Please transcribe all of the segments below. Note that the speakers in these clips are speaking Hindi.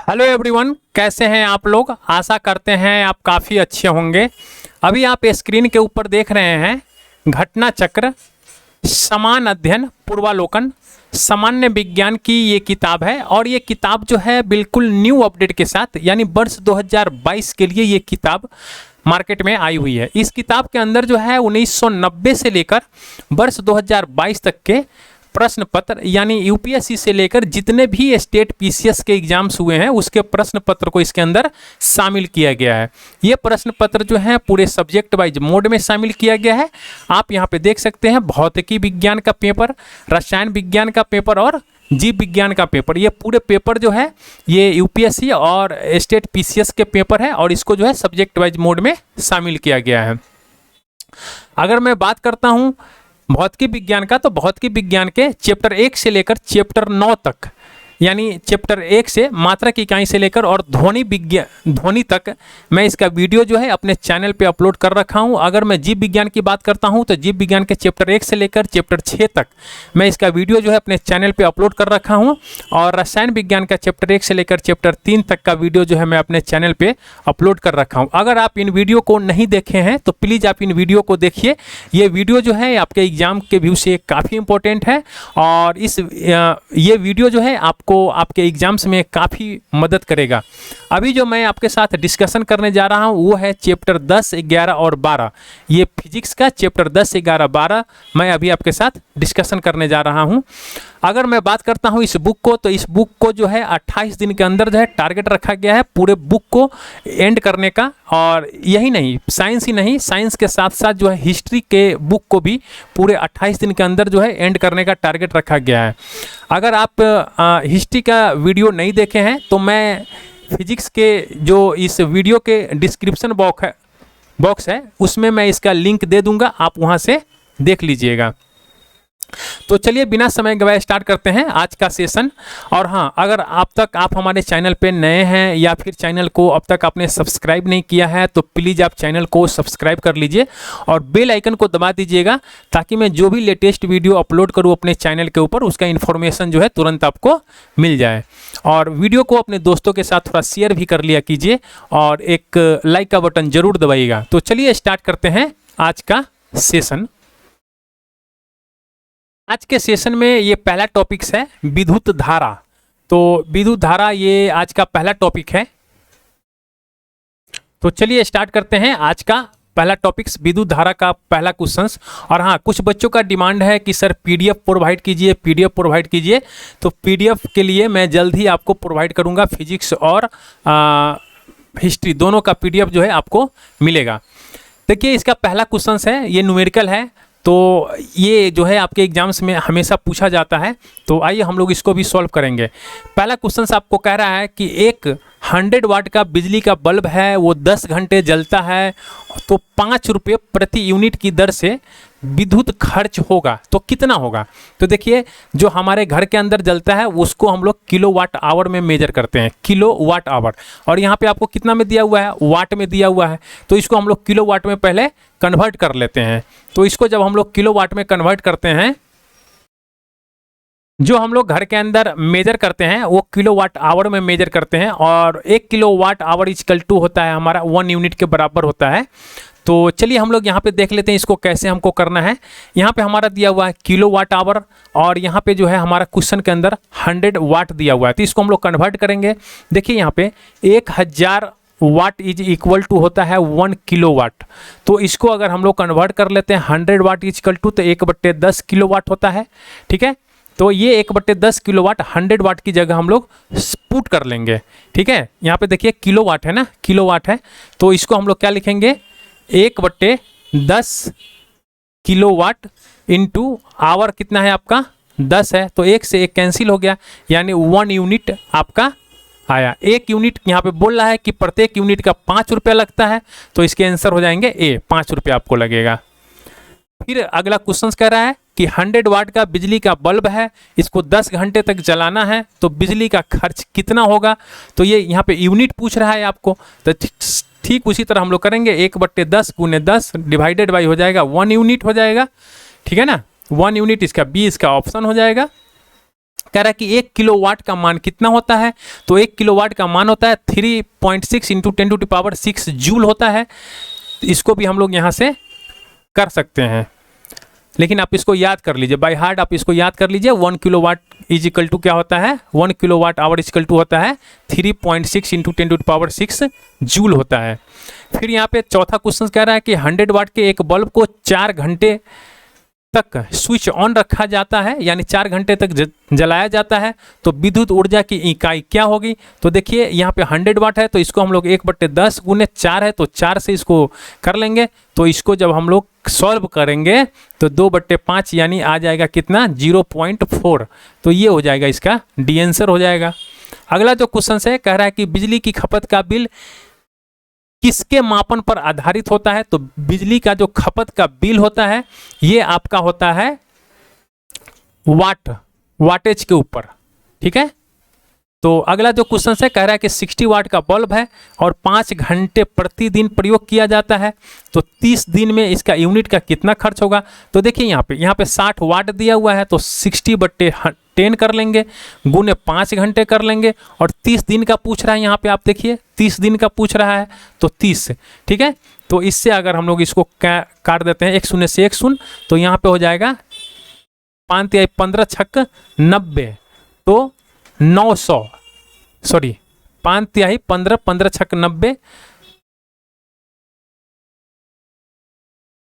हेलो एवरीवन, कैसे हैं आप लोग। आशा करते हैं आप काफ़ी अच्छे होंगे। अभी आप स्क्रीन के ऊपर देख रहे हैं घटना चक्र समान अध्ययन पूर्वालोकन सामान्य विज्ञान की ये किताब है। और ये किताब जो है बिल्कुल न्यू अपडेट के साथ यानी वर्ष 2022 के लिए ये किताब मार्केट में आई हुई है। इस किताब के अंदर जो है 1990 से लेकर वर्ष 2022 तक के प्रश्न पत्र यानी यूपीएससी से लेकर जितने भी स्टेट पीसीएस के एग्जाम्स हुए हैं उसके प्रश्न पत्र को इसके अंदर शामिल किया गया है। ये प्रश्न पत्र जो है पूरे सब्जेक्ट वाइज मोड में शामिल किया गया है। आप यहाँ पे देख सकते हैं भौतिकी विज्ञान का पेपर, रसायन विज्ञान का पेपर और जीव विज्ञान का पेपर। ये पूरे पेपर जो है ये यूपीएससी और स्टेट पीसीएस के पेपर है और इसको जो है सब्जेक्ट वाइज मोड में शामिल किया गया है। अगर मैं बात करता हूँ भौतिकी विज्ञान का, तो भौतिकी विज्ञान के चैप्टर 1 से लेकर चैप्टर 9 तक यानी चैप्टर 1 से मात्रा की इकाई से लेकर और ध्वनि तक मैं इसका वीडियो जो है अपने चैनल पे अपलोड कर रखा हूँ। अगर मैं जीव विज्ञान की बात करता हूँ तो जीव विज्ञान के चैप्टर 1 से लेकर चैप्टर 6 तक मैं इसका वीडियो जो है अपने चैनल पे अपलोड कर रखा हूँ। और रसायन विज्ञान का चैप्टर 1 से लेकर चैप्टर 3 तक का वीडियो जो है मैं अपने चैनल पर अपलोड कर रखा हूँ। अगर आप इन वीडियो को नहीं देखे हैं तो प्लीज़ आप इन वीडियो को देखिए। ये वीडियो जो है आपके एग्जाम के व्यू से काफ़ी इंपॉर्टेंट है और ये वीडियो जो है आपको आपके एग्जाम्स में काफ़ी मदद करेगा। अभी जो मैं आपके साथ डिस्कशन करने जा रहा हूँ वो है चैप्टर 10, 11 और 12। ये फिजिक्स का चैप्टर 10, 11, 12 मैं अभी आपके साथ डिस्कशन करने जा रहा हूँ। अगर मैं बात करता हूँ इस बुक को, तो इस बुक को जो है 28 दिन के अंदर जो है टारगेट रखा गया है पूरे बुक को एंड करने का। और यही नहीं, साइंस ही नहीं, साइंस के साथ साथ जो है हिस्ट्री के बुक को भी पूरे 28 दिन के अंदर जो है एंड करने का टारगेट रखा गया है। अगर आप हिस्ट्री का वीडियो नहीं देखे हैं तो मैं फिजिक्स के जो इस वीडियो के डिस्क्रिप्शन बॉक्स है उसमें मैं इसका लिंक दे दूंगा, आप वहाँ से देख लीजिएगा। तो चलिए बिना समय गवाए स्टार्ट करते हैं आज का सेशन। और हाँ, अगर आप हमारे चैनल पे नए हैं या फिर चैनल को अब तक आपने सब्सक्राइब नहीं किया है तो प्लीज़ आप चैनल को सब्सक्राइब कर लीजिए और बेल आइकन को दबा दीजिएगा ताकि मैं जो भी लेटेस्ट वीडियो अपलोड करूँ अपने चैनल के ऊपर उसका इन्फॉर्मेशन जो है तुरंत आपको मिल जाए। और वीडियो को अपने दोस्तों के साथ थोड़ा शेयर भी कर लिया कीजिए और एक लाइक का बटन ज़रूर दबाइएगा। तो चलिए स्टार्ट करते हैं आज का सेशन। आज के सेशन में ये पहला टॉपिक्स है विद्युत धारा। तो विद्युत धारा ये आज का पहला टॉपिक है। तो चलिए स्टार्ट करते हैं आज का पहला टॉपिक्स विद्युत धारा का पहला क्वेश्चंस। और हाँ, कुछ बच्चों का डिमांड है कि सर पीडीएफ प्रोवाइड कीजिए, पीडीएफ प्रोवाइड कीजिए। तो पीडीएफ के लिए मैं जल्द ही आपको प्रोवाइड करूँगा। फिजिक्स और हिस्ट्री दोनों का पीडीएफ जो है आपको मिलेगा। देखिए इसका पहला क्वेश्चंस है, ये न्यूमेरिकल है तो ये जो है आपके एग्जाम्स में हमेशा पूछा जाता है। तो आइए हम लोग इसको भी सॉल्व करेंगे। पहला क्वेश्चन आपको कह रहा है कि एक 100 वाट का बिजली का बल्ब है, वो 10 घंटे जलता है तो 5 रुपये प्रति यूनिट की दर से विद्युत खर्च होगा तो कितना होगा। तो देखिए जो हमारे घर के अंदर जलता है उसको हम लोग किलो वाट आवर में मेजर करते हैं, किलो वाट आवर। और यहाँ पे आपको कितना में दिया हुआ है, वाट में दिया हुआ है। तो इसको हम लोग किलो वाट में पहले कन्वर्ट कर लेते हैं। तो इसको जब हम लोग किलो वाट में कन्वर्ट करते हैं, जो हम लोग घर के अंदर मेजर करते हैं वो किलो वाट आवर में मेजर करते हैं। और 1 kilo watt hour equal to होता है हमारा 1 यूनिट के बराबर होता है। तो चलिए हम लोग यहाँ पे देख लेते हैं इसको कैसे हमको करना है। यहाँ पे हमारा दिया हुआ है किलो वाट आवर और यहाँ पे जो है हमारा क्वेश्चन के अंदर 100 वाट दिया हुआ है। तो इसको हम लोग कन्वर्ट करेंगे। देखिए यहाँ पे 1000 वाट इज इक्वल टू होता है 1 किलो वाट। तो इसको अगर हम लोग कन्वर्ट कर लेते हैं 100 वाट इज इक्वल टू तो 1/10 किलो वाट होता है। ठीक है, तो ये 1/10 किलो वाट 100 वाट की जगह हम लोग पुट कर लेंगे। ठीक है, यहाँ पे देखिए किलो वाट है ना, किलो वाट है तो इसको हम लोग क्या लिखेंगे 1/10 किलो वाट इंटू आवर कितना है आपका 10 है। तो 1 से 1 कैंसिल हो गया यानी 1 यूनिट आपका आया। 1 यूनिट यहाँ पे बोल रहा है कि प्रत्येक यूनिट का 5 रुपया लगता है तो इसके आंसर हो जाएंगे ए, 5 रुपया आपको लगेगा। फिर अगला क्वेश्चन कह रहा है कि 100 वाट का बिजली का बल्ब है, इसको 10 घंटे तक जलाना है तो बिजली का खर्च कितना होगा। तो ये यहाँ पे यूनिट पूछ रहा है आपको। तो ठीक उसी तरह हम लोग करेंगे 1/10 × 10 डिवाइडेड बाई हो जाएगा 1 यूनिट हो जाएगा। ठीक है ना, 1 यूनिट इसका बी इसका ऑप्शन हो जाएगा। कह रहा है कि 1 किलोवाट का मान कितना होता है, तो 1 किलोवाट का मान होता है 3.6 इंटू 10⁶ जूल होता है। इसको भी हम लोग यहाँ से कर सकते हैं, लेकिन आप इसको याद कर लीजिए बाय हार्ट, आप इसको याद कर लीजिए। 1 किलोवाट इज इक्वल टू क्या होता है, 1 kilowatt hour is equal to होता है 3.6 इंटू 10⁶ जूल होता है। फिर यहाँ पे चौथा क्वेश्चन कह रहा है कि 100 वाट के एक बल्ब को 4 घंटे तक स्विच ऑन रखा जाता है, यानी 4 घंटे तक जलाया जाता है, तो विद्युत ऊर्जा की इकाई क्या होगी। तो देखिए यहाँ पे 100 वाट है, तो इसको हम लोग 1/10 गुने 4 है, तो 4 से इसको कर लेंगे। तो इसको जब हम लोग सॉल्व करेंगे तो 2/5 यानी आ जाएगा कितना, 0.4। तो ये हो जाएगा इसका डी आंसर हो जाएगा। अगला जो क्वेश्चन है कह रहा है कि बिजली की खपत का बिल किसके मापन पर आधारित होता है। तो बिजली का जो खपत का बिल होता है ये आपका होता है वाटेज के ऊपर, ठीक है। तो अगला जो क्वेश्चन है कह रहा है कि 60 वाट का बल्ब है और 5 घंटे प्रतिदिन प्रयोग किया जाता है, तो 30 दिन में इसका यूनिट का कितना खर्च होगा। तो देखिए यहाँ पे 60 वाट दिया हुआ है, तो 60/10 कर लेंगे, गुने 5 घंटे कर लेंगे, और 30 दिन का पूछ रहा है। यहाँ पे आप देखिए 30 दिन का पूछ रहा है, तो 30, ठीक है। तो इससे अगर हम लोग इसको काट देते हैं 1 शून्य से 1 शून्य, तो यहाँ पे हो जाएगा 5 × 15 = 90, तो 900, सॉरी 5 × 15 15 × 90,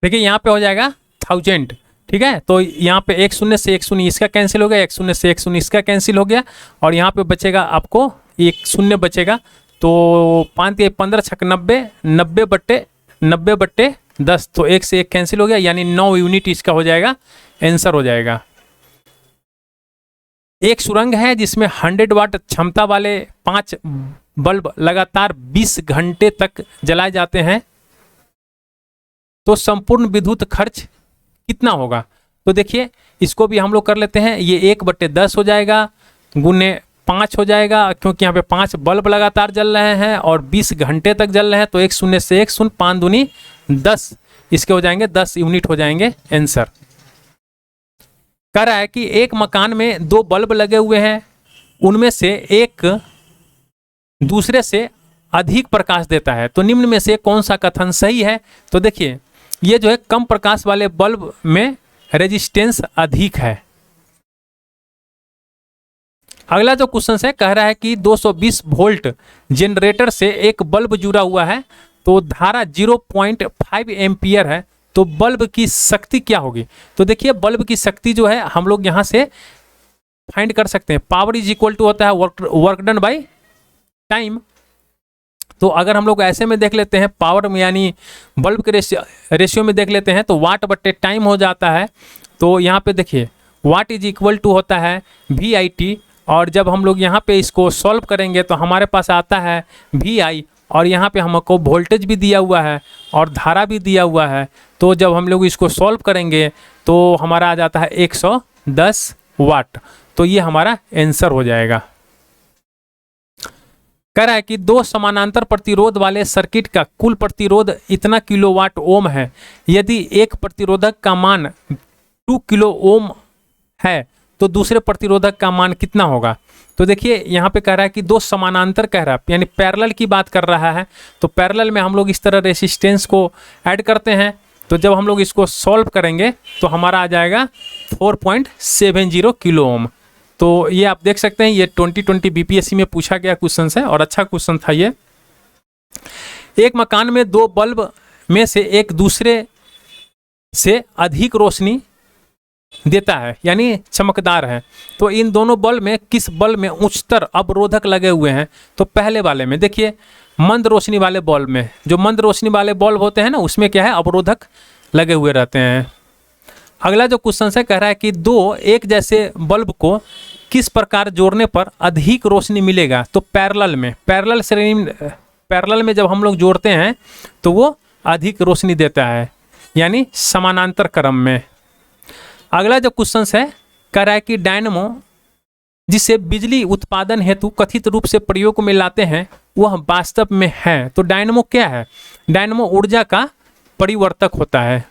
देखिए यहाँ पे हो जाएगा 1000, ठीक है। तो यहाँ पे 1 शून्य से 1 शून्य इसका कैंसिल हो गया, 1 शून्य से 1 शून्य इसका कैंसिल हो गया, और यहाँ पे बचेगा आपको 1 शून्य बचेगा। तो 5 × 15 = 90, 90/10, तो 1 से 1 कैंसिल हो गया, यानी 9 यूनिट इसका हो जाएगा, आंसर हो जाएगा। एक सुरंग है जिसमें 100 वाट क्षमता वाले 5 बल्ब लगातार 20 घंटे तक जलाए जाते हैं, तो संपूर्ण विद्युत खर्च कितना होगा। तो देखिए इसको भी हम लोग कर लेते हैं, ये 1/10 हो जाएगा, गुने 5 हो जाएगा, क्योंकि यहाँ पे 5 बल्ब लगातार जल रहे हैं और 20 घंटे तक जल रहे हैं, तो 1 शून्य से 1 शून्य, 5 दूनी 10, इसके हो जाएंगे 10 यूनिट हो जाएंगे आंसर। कह रहा है कि एक मकान में 2 बल्ब लगे हुए हैं, उनमें से एक दूसरे से अधिक प्रकाश देता है, तो निम्न में से कौन सा कथन सही है। तो देखिए ये जो है कम प्रकाश वाले बल्ब में रेजिस्टेंस अधिक है। अगला जो क्वेश्चन है कह रहा है कि 220 वोल्ट जनरेटर से एक बल्ब जुड़ा हुआ है, तो धारा 0.5 एम्पियर है, तो बल्ब की शक्ति क्या होगी। तो देखिए बल्ब की शक्ति जो है हम लोग यहाँ से फाइंड कर सकते हैं, पावर इज इक्वल टू होता है वर्क डन बाय टाइम। तो अगर हम लोग ऐसे में देख लेते हैं पावर में, यानी बल्ब के रेशियो में देख लेते हैं, तो वाट/टाइम हो जाता है। तो यहाँ पे देखिए वाट इज इक्वल टू होता है VIT, और जब हम लोग यहाँ पे इसको सॉल्व करेंगे तो हमारे पास आता है VI, और यहाँ पे हमको वोल्टेज भी दिया हुआ है और धारा भी दिया हुआ है। तो जब हम लोग इसको सॉल्व करेंगे तो हमारा आ जाता है 110 वाट, तो ये हमारा आंसर हो जाएगा। कह रहा है कि 2 समानांतर प्रतिरोध वाले सर्किट का कुल प्रतिरोध इतना किलोवाट ओम है, यदि एक प्रतिरोधक का मान 2 किलो ओम है तो दूसरे प्रतिरोधक का मान कितना होगा। तो देखिए यहाँ पे कह रहा है कि 2 समानांतर कह रहा है, यानी पैरेलल की बात कर रहा है, तो पैरेलल में हम लोग इस तरह रेसिस्टेंस को ऐड करते हैं, तो जब हम लोग इसको सॉल्व करेंगे तो हमारा आ जाएगा 4.70 किलो ओम। तो ये आप देख सकते हैं, ये 2020 BPSC में पूछा गया क्वेश्चन है और अच्छा क्वेश्चन था ये। एक मकान में 2 बल्ब में से एक दूसरे से अधिक रोशनी देता है, यानी चमकदार है, तो इन दोनों बल्ब में किस बल्ब में उच्चतर अवरोधक लगे हुए हैं। तो पहले वाले में देखिए मंद रोशनी वाले बल्ब में, जो मंद रोशनी वाले बल्ब होते हैं ना, उसमें क्या है, अवरोधक लगे हुए रहते हैं। अगला जो क्वेश्चन है कह रहा है कि 2 एक जैसे बल्ब को किस प्रकार जोड़ने पर अधिक रोशनी मिलेगा। तो पैरेलल में, पैरेलल में जब हम लोग जोड़ते हैं तो वो अधिक रोशनी देता है, यानी समानांतर क्रम में। अगला जो क्वेश्चन है कह रहा है कि डायनमो जिसे बिजली उत्पादन हेतु कथित रूप से प्रयोग में लाते हैं वह वास्तव में है। तो डायनमो क्या है, डायनमो ऊर्जा का परिवर्तक होता है।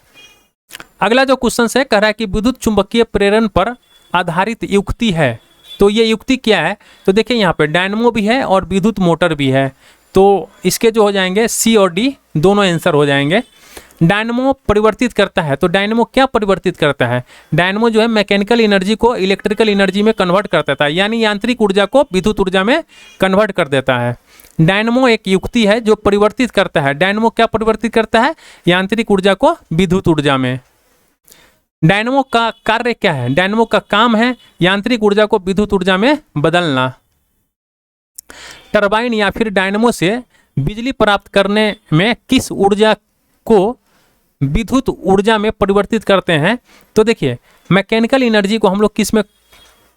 अगला जो क्वेश्चन है कह रहा है कि विद्युत चुंबकीय प्रेरण पर आधारित युक्ति है, तो ये युक्ति क्या है, तो देखिए यहाँ पे डायनमो भी है और विद्युत मोटर भी है, तो इसके जो हो जाएंगे सी और डी दोनों आंसर हो जाएंगे। डायनमो परिवर्तित करता है, तो डायनमो क्या परिवर्तित करता है, डायनमो जो है मैकेनिकल एनर्जी को इलेक्ट्रिकल एनर्जी में कन्वर्ट कर देता है, यानी यांत्रिक ऊर्जा को विद्युत ऊर्जा में कन्वर्ट कर देता है। डायनमो एक युक्ति है जो परिवर्तित करता है। डायनमो क्या परिवर्तित करता है, यांत्रिक ऊर्जा को विद्युत ऊर्जा में। डायनमो का कार्य क्या है, डायनमो का काम है यांत्रिक ऊर्जा को विद्युत ऊर्जा में बदलना। टरबाइन या फिर डायनमो से बिजली प्राप्त करने में किस ऊर्जा को विद्युत ऊर्जा में परिवर्तित करते हैं, तो देखिए मैकेनिकल एनर्जी को हम लोग किस में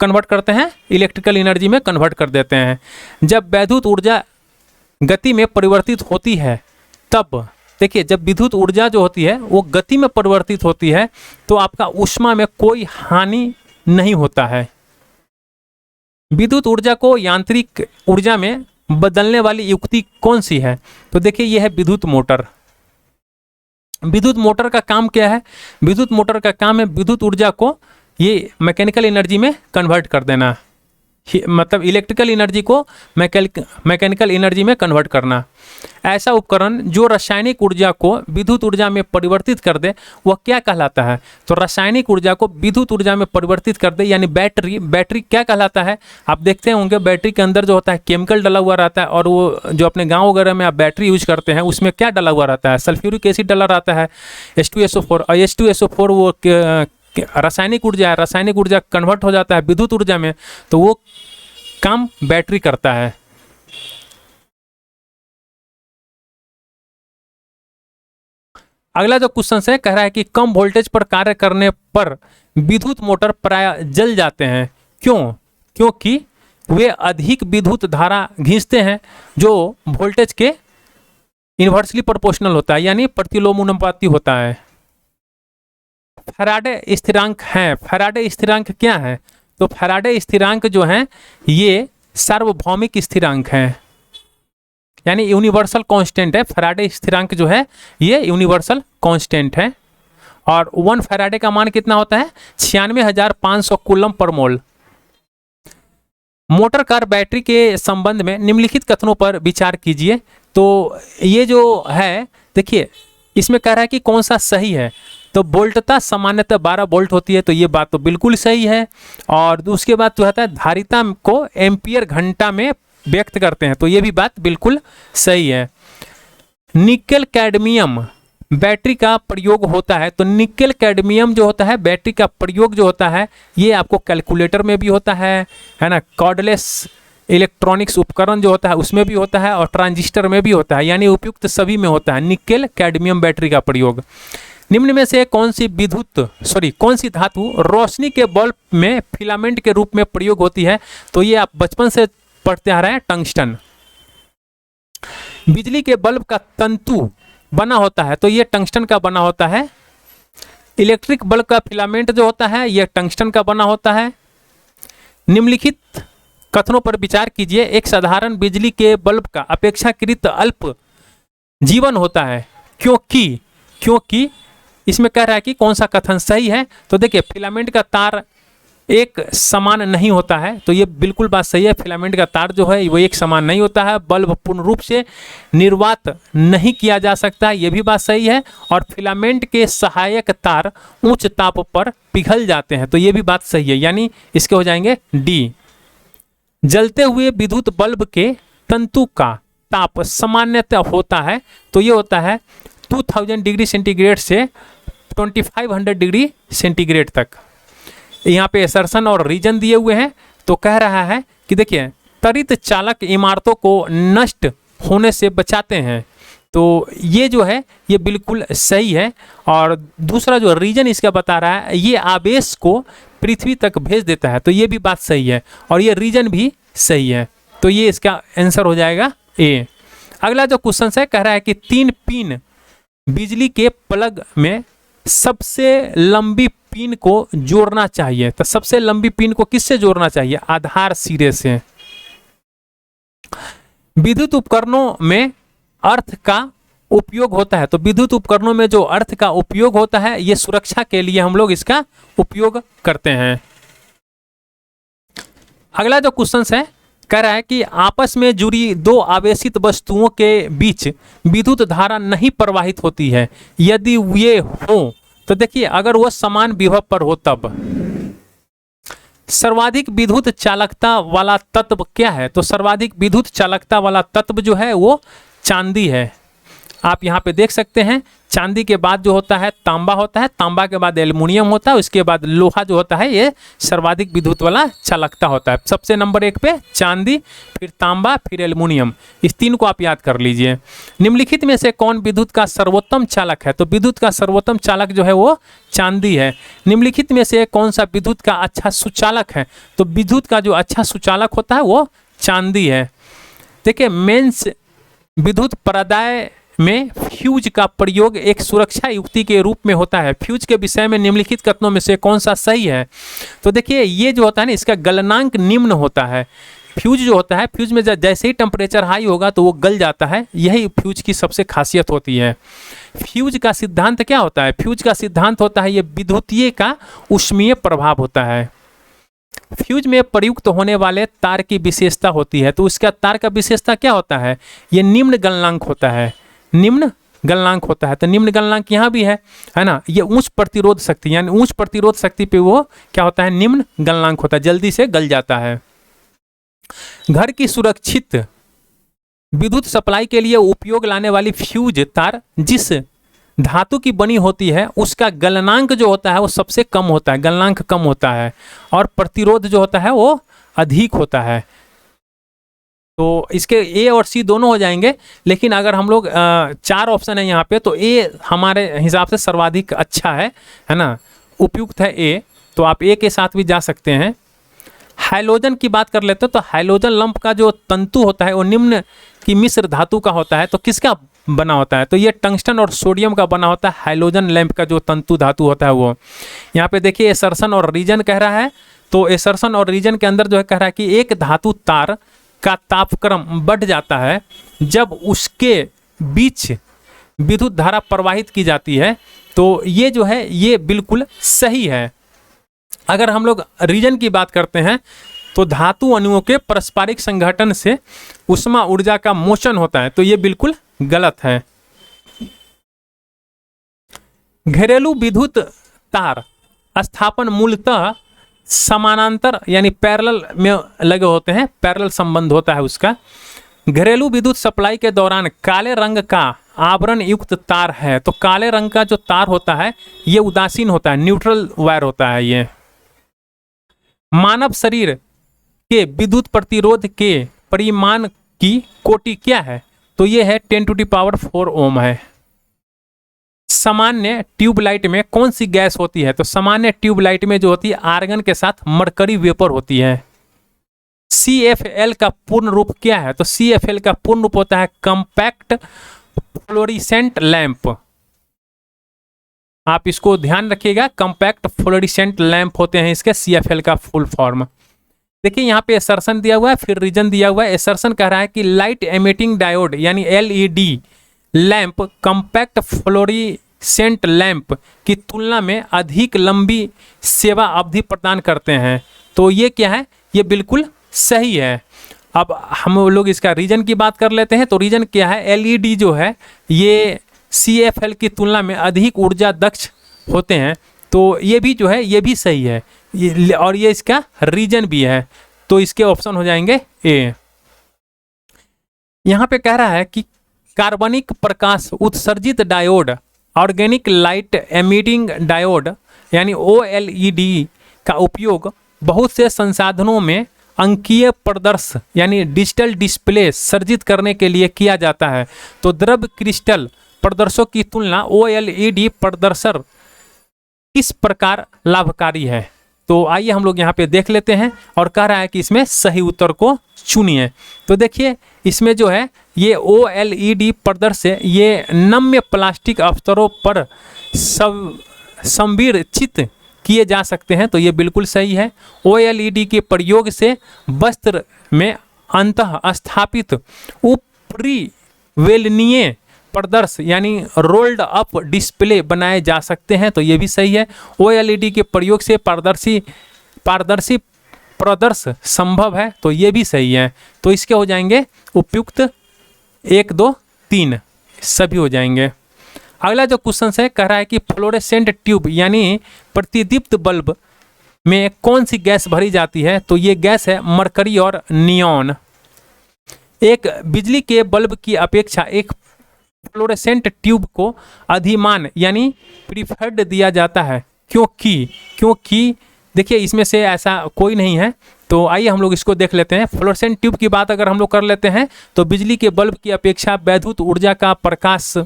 कन्वर्ट करते हैं, इलेक्ट्रिकल एनर्जी में कन्वर्ट कर देते हैं। जब विद्युत ऊर्जा गति में परिवर्तित होती है तब देखिए, जब विद्युत ऊर्जा जो होती है वो गति में परिवर्तित होती है तो आपका ऊष्मा में कोई हानि नहीं होता है। विद्युत ऊर्जा को यांत्रिक ऊर्जा में बदलने वाली युक्ति कौन सी है, तो देखिए यह है विद्युत मोटर। विद्युत मोटर का काम क्या है, विद्युत मोटर का काम है विद्युत ऊर्जा को ये मैकेनिकल एनर्जी में कन्वर्ट कर देना, मतलब इलेक्ट्रिकल एनर्जी को मैकेनिकल एनर्जी में कन्वर्ट करना। ऐसा उपकरण जो रासायनिक ऊर्जा को विद्युत ऊर्जा में परिवर्तित कर दे वह क्या कहलाता है, तो रासायनिक ऊर्जा को विद्युत ऊर्जा में परिवर्तित कर दे यानी बैटरी। बैटरी क्या कहलाता है, आप देखते होंगे बैटरी के अंदर जो होता है केमिकल डला हुआ रहता है, और वो जो अपने गाँव वगैरह में आप बैटरी यूज करते हैं उसमें क्या डला हुआ रहता है, सल्फ्यूरिक एसिड डला रहता है, H2SO4। और H2SO4 वो रासायनिक ऊर्जा है, रासायनिक ऊर्जा कन्वर्ट हो जाता है विद्युत ऊर्जा में, तो वो काम बैटरी करता है। अगला जो क्वेश्चन है कह रहा है कि कम वोल्टेज पर कार्य करने पर विद्युत मोटर प्राय जल जाते हैं, क्यों, क्योंकि वे अधिक विद्युत धारा खींचते हैं जो वोल्टेज के इन्वर्सली प्रोपोर्शनल होता है, यानी प्रतिलोमानुपाती होता है। फैराडे स्थिरांक है, फैराडे स्थिरांक क्या है, तो फैराडे स्थिरांक जो है ये सार्वभौमिक स्थिरांक है, यानी यूनिवर्सल कांस्टेंट है। फैराडे स्थिरांक जो है ये यूनिवर्सल कांस्टेंट है। और 1 फैराडे का मान कितना होता है, 96,500 कूलम पर मोल। मोटर कार बैटरी के संबंध में निम्नलिखित कथनों पर विचार कीजिए। तो ये जो है देखिए इसमें कह रहा है कि कौन सा सही है, तो वोल्टता सामान्यतः 12 वोल्ट होती है, तो ये बात तो बिल्कुल सही है। और उसके बाद जो होता है धारिता को एम्पियर घंटा में व्यक्त करते हैं, तो ये भी बात बिल्कुल सही है। निकेल कैडमियम बैटरी का प्रयोग होता है, तो निकेल कैडमियम जो होता है बैटरी का प्रयोग जो होता है ये आपको कैलकुलेटर में भी होता है ना, कॉर्डलेस इलेक्ट्रॉनिक्स उपकरण जो होता है उसमें भी होता है, और ट्रांजिस्टर में भी होता है, यानी उपयुक्त सभी में होता है निकेल कैडमियम बैटरी का प्रयोग। निम्न में से कौन सी धातु रोशनी के बल्ब में फिलामेंट के रूप में प्रयोग होती है, तो ये आप बचपन से पढ़ते आ रहे हैं, टंगस्टन। बिजली के बल्ब का तंतु बना होता है, तो ये टंगस्टन का बना होता है। इलेक्ट्रिक बल्ब का फिलामेंट जो होता है ये टंगस्टन का बना होता है। निम्नलिखित कथनों पर विचार कीजिए। एक साधारण बिजली के बल्ब का अपेक्षाकृत अल्प जीवन होता है, क्योंकि इसमें कह रहा है कि कौन सा कथन सही है, तो देखिए फिलामेंट का तार एक समान नहीं होता है, तो ये बिल्कुल बात सही है। फिलामेंट का तार जो है वो एक समान नहीं होता है, बल्ब पूर्ण रूप से निर्वात नहीं किया जा सकता, ये भी बात सही है। और फिलामेंट के सहायक तार उच्च ताप पर पिघल जाते हैं, तो ये भी बात सही है, यानी इसके हो जाएंगे डी। जलते हुए विद्युत बल्ब के तंतु का ताप सामान्यतः होता है, तो ये होता है 2000 डिग्री सेंटीग्रेड से 2500 डिग्री सेंटीग्रेड तक। यहाँ पे असर्शन और रीजन दिए हुए हैं, तो कह रहा है कि देखिए त्वरित चालक इमारतों को नष्ट होने से बचाते हैं, तो ये जो है ये बिल्कुल सही है। और दूसरा जो रीजन इसका बता रहा है ये आवेश को पृथ्वी तक भेज देता है, तो ये भी बात सही है, और ये रीजन भी सही है, तो ये इसका आंसर हो जाएगा ए। अगला जो क्वेश्चन है कह रहा है कि 3 पिन बिजली के प्लग में सबसे लंबी पिन को जोड़ना चाहिए, तो सबसे लंबी पिन को किससे जोड़ना चाहिए, आधार सिरे से। विद्युत उपकरणों में अर्थ का उपयोग होता है, तो विद्युत उपकरणों में जो अर्थ का उपयोग होता है ये सुरक्षा के लिए हम लोग इसका उपयोग करते हैं। अगला जो क्वेश्चन है कह रहा है कि आपस में जुड़ी दो आवेशित वस्तुओं के बीच विद्युत धारा नहीं प्रवाहित होती है, यदि ये हो तो देखिए अगर वह समान विभव पर हो तब। सर्वाधिक विद्युत चालकता वाला तत्व क्या है? तो सर्वाधिक विद्युत चालकता वाला तत्व जो है वो चांदी है। आप यहाँ पे देख सकते हैं चांदी के बाद जो होता है तांबा होता है, तांबा के बाद एल्युमिनियम होता है, उसके बाद लोहा जो होता है ये सर्वाधिक विद्युत वाला चालकता होता है। सबसे नंबर 1 पे चांदी, फिर तांबा, फिर एल्युमिनियम, इस तीन को आप याद कर लीजिए। निम्नलिखित में से कौन विद्युत का सर्वोत्तम चालक है? तो विद्युत का सर्वोत्तम चालक जो है वो चांदी है। निम्नलिखित में से कौन सा विद्युत का अच्छा सुचालक है? तो विद्युत का जो अच्छा सुचालक होता है वो चांदी है। देखिए मेंस विद्युत प्रदाय में फ्यूज का प्रयोग एक सुरक्षा युक्ति के रूप में होता है। फ्यूज के विषय में निम्नलिखित कथनों में से कौन सा सही है? तो देखिए ये जो होता है ना इसका गलनांक निम्न होता है। फ्यूज जो होता है, फ्यूज में जैसे ही टेम्परेचर हाई होगा तो वो गल जाता है, यही फ्यूज की सबसे खासियत होती है। फ्यूज का सिद्धांत क्या होता है? फ्यूज का सिद्धांत होता है ये विद्युतीय का ऊष्मीय प्रभाव होता है। फ्यूज में प्रयुक्त होने वाले तार की विशेषता होती है, तो उसका तार का विशेषता क्या होता है? ये निम्न गलनांक होता है, निम्न गलनांक होता है। तो निम्न गलनांक यहाँ भी है ना। ये उच्च प्रतिरोध शक्ति यानी उच्च प्रतिरोध शक्ति पे वो क्या होता है? निम्न गलनांक होता है, जल्दी से गल जाता है। घर की सुरक्षित विद्युत सप्लाई के लिए उपयोग लाने वाली फ्यूज तार जिस धातु की बनी होती है उसका गलनांक जो होता है वो सबसे कम होता है, गलनांक कम होता है, और प्रतिरोध जो होता है वो अधिक होता है। तो इसके ए और सी दोनों हो जाएंगे, लेकिन अगर हम लोग 4 ऑप्शन है यहाँ पे तो ए हमारे हिसाब से सर्वाधिक अच्छा है ना, उपयुक्त है ए। तो आप ए के साथ भी जा सकते हैं। हाइलोजन की बात कर लेते हैं तो हाइलोजन लंप का जो तंतु होता है वो निम्न की मिश्र धातु का होता है। तो किसका बना होता है? तो ये टंगस्टन और सोडियम का बना होता है। हाइलोजन लैंप का जो तंतु धातु होता है वो, यहाँ पे देखिए एसर्शन और रीजन कह रहा है। तो एसर्शन और रीजन के अंदर जो है कह रहा है कि एक धातु तार का तापक्रम बढ़ जाता है जब उसके बीच विद्युत धारा प्रवाहित की जाती है। तो ये जो है ये बिल्कुल सही है। अगर हम लोग रीजन की बात करते हैं तो धातु अणुओं के पारस्परिक संघटन से उष्मा ऊर्जा का मोचन होता है, तो ये बिल्कुल गलत है। घरेलू विद्युत तार स्थापन मूलतः समानांतर यानी पैरेलल में लगे होते हैं, पैरेलल संबंध होता है उसका। घरेलू विद्युत सप्लाई के दौरान काले रंग का आवरण युक्त तार है, तो काले रंग का जो तार होता है ये उदासीन होता है, न्यूट्रल वायर होता है ये। मानव शरीर के विद्युत प्रतिरोध के परिमाण की कोटि क्या है? तो ये है 10⁴ ओम है। सामान्य ट्यूबलाइट में कौन सी गैस होती है? तो सामान्य ट्यूबलाइट में जो होती है आर्गन के साथ मरकरी वेपर होती है। CFL का पूर्ण रूप क्या है? तो CFL का पूर्ण रूप होता है कॉम्पैक्ट फ्लोरिसेंट लैंप। आप इसको ध्यान रखिएगा, कॉम्पैक्ट फ्लोरिसेंट लैंप होते हैं इसके CFL का फुल फॉर्म। देखिए यहाँ पे एसर्शन दिया हुआ है, फिर रीजन दिया हुआ है। एसर्शन कह रहा है कि लाइट एमिटिंग डायोड यानी LED lamp compact fluorescent lamp की तुलना में अधिक लंबी सेवा अवधि प्रदान करते हैं। तो ये क्या है? ये बिल्कुल सही है। अब हम लोग इसका रीजन की बात कर लेते हैं। तो रीजन क्या है? LED जो है ये CFL की तुलना में अधिक ऊर्जा दक्ष होते हैं। तो ये भी जो है ये भी सही है, और ये इसका रीजन भी है। तो इसके ऑप्शन हो जाएंगे ए। यहाँ पे कह रहा है कि कार्बनिक प्रकाश उत्सर्जित diode organic light emitting diode यानी OLED का उपयोग बहुत से संसाधनों में अंकीय प्रदर्श यानी डिजिटल डिस्प्ले सर्जित करने के लिए किया जाता है। तो द्रव क्रिस्टल प्रदर्शों की तुलना OLED प्रदर्शर किस प्रकार लाभकारी है? तो आइए हम लोग यहाँ पे देख लेते हैं, और कह रहा है कि इसमें सही उत्तर को चुनिए। तो देखिए इसमें जो है ये OLED प्रदर्श ये नम्य प्लास्टिक अवसरों पर संविरचित किए जा सकते हैं। तो ये बिल्कुल सही है। OLED के प्रयोग से वस्त्र में अंतः स्थापित ऊपरी वेलनीय प्रदर्श यानी रोल्ड अप डिस्प्ले बनाए जा सकते हैं। तो ये भी सही है। OLED के प्रयोग से पारदर्शी प्रदर्श संभव है, तो ये भी सही है। तो इसके हो जाएंगे उपयुक्त 1, 2, 3 सभी हो जाएंगे। अगला जो क्वेश्चन है कह रहा है कि फ्लोरेसेंट ट्यूब यानी प्रतिदीप्त बल्ब में कौन सी गैस भरी जाती है, तो ये गैस है मरकरी और नियॉन। एक बिजली के बल्ब की अपेक्षा एक फ्लोरेसेंट ट्यूब को अधिमान यानी प्रीफर्ड दिया जाता है, क्योंकि देखिए इसमें से ऐसा कोई नहीं है। तो आइए हम लोग इसको देख लेते हैं। फ्लोरेसेंट ट्यूब की बात अगर हम लोग कर लेते हैं तो बिजली के बल्ब की अपेक्षा वैद्युत ऊर्जा का प्रकाश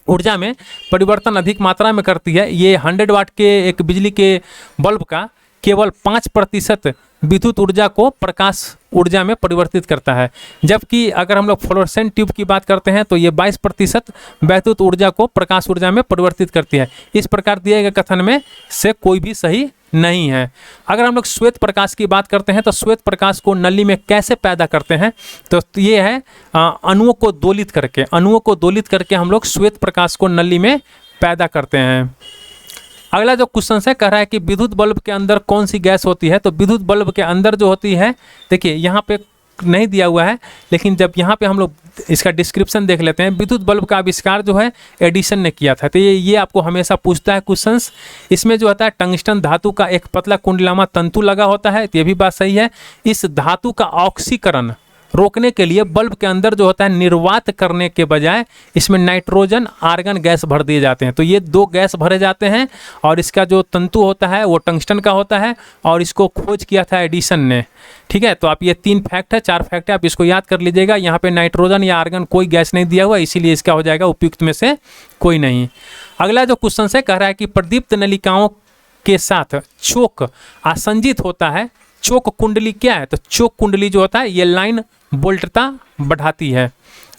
ऊर्जा में परिवर्तन अधिक मात्रा में करती है। ये 100 वाट के एक बिजली के बल्ब का केवल 5% विद्युत ऊर्जा को प्रकाश ऊर्जा में परिवर्तित करता है, जबकि अगर हम लोग फ्लोरेसेंट ट्यूब की बात करते हैं तो ये 22% वैद्युत ऊर्जा को प्रकाश ऊर्जा में परिवर्तित करती है। इस प्रकार दिए गए कथन में से कोई भी सही नहीं है। अगर हम लोग श्वेत प्रकाश की बात करते हैं तो श्वेत प्रकाश को नली में कैसे पैदा करते हैं, तो ये है अणुओं को दोलित करके हम लोग श्वेत प्रकाश को नली में पैदा करते हैं। अगला जो क्वेश्चन है कह रहा है कि विद्युत बल्ब के अंदर कौन सी गैस होती है, तो विद्युत बल्ब के अंदर जो होती है, देखिए यहाँ पे नहीं दिया हुआ है, लेकिन जब यहाँ पे हम लोग इसका डिस्क्रिप्शन देख लेते हैं। विद्युत बल्ब का आविष्कार जो है एडिसन ने किया था, तो ये आपको हमेशा पूछता है क्वेश्चंस। इसमें जो होता है टंगस्टन धातु का एक पतला कुंडलामा तंतु लगा होता है, तो ये भी बात सही है। इस धातु का ऑक्सीकरण रोकने के लिए बल्ब के अंदर जो होता है निर्वात करने के बजाय इसमें नाइट्रोजन आर्गन गैस भर दिए जाते हैं। तो ये 2 गैस भरे जाते हैं और इसका जो तंतु होता है वो टंगस्टन का होता है और इसको खोज किया था एडिसन ने। ठीक है, तो आप ये 3 फैक्ट है, 4 फैक्ट है, आप इसको याद कर लीजिएगा। यहाँ पे नाइट्रोजन या आर्गन कोई गैस नहीं दिया हुआ, इसीलिए इसका हो जाएगा उपयुक्त में से कोई नहीं। अगला जो क्वेश्चन है कह रहा है कि प्रदीप्त नलिकाओं के साथ चोक आसंजित होता है। चोक कुंडली क्या है, तो चोक कुंडली जो होता है ये लाइन वोल्टता बढ़ाती है।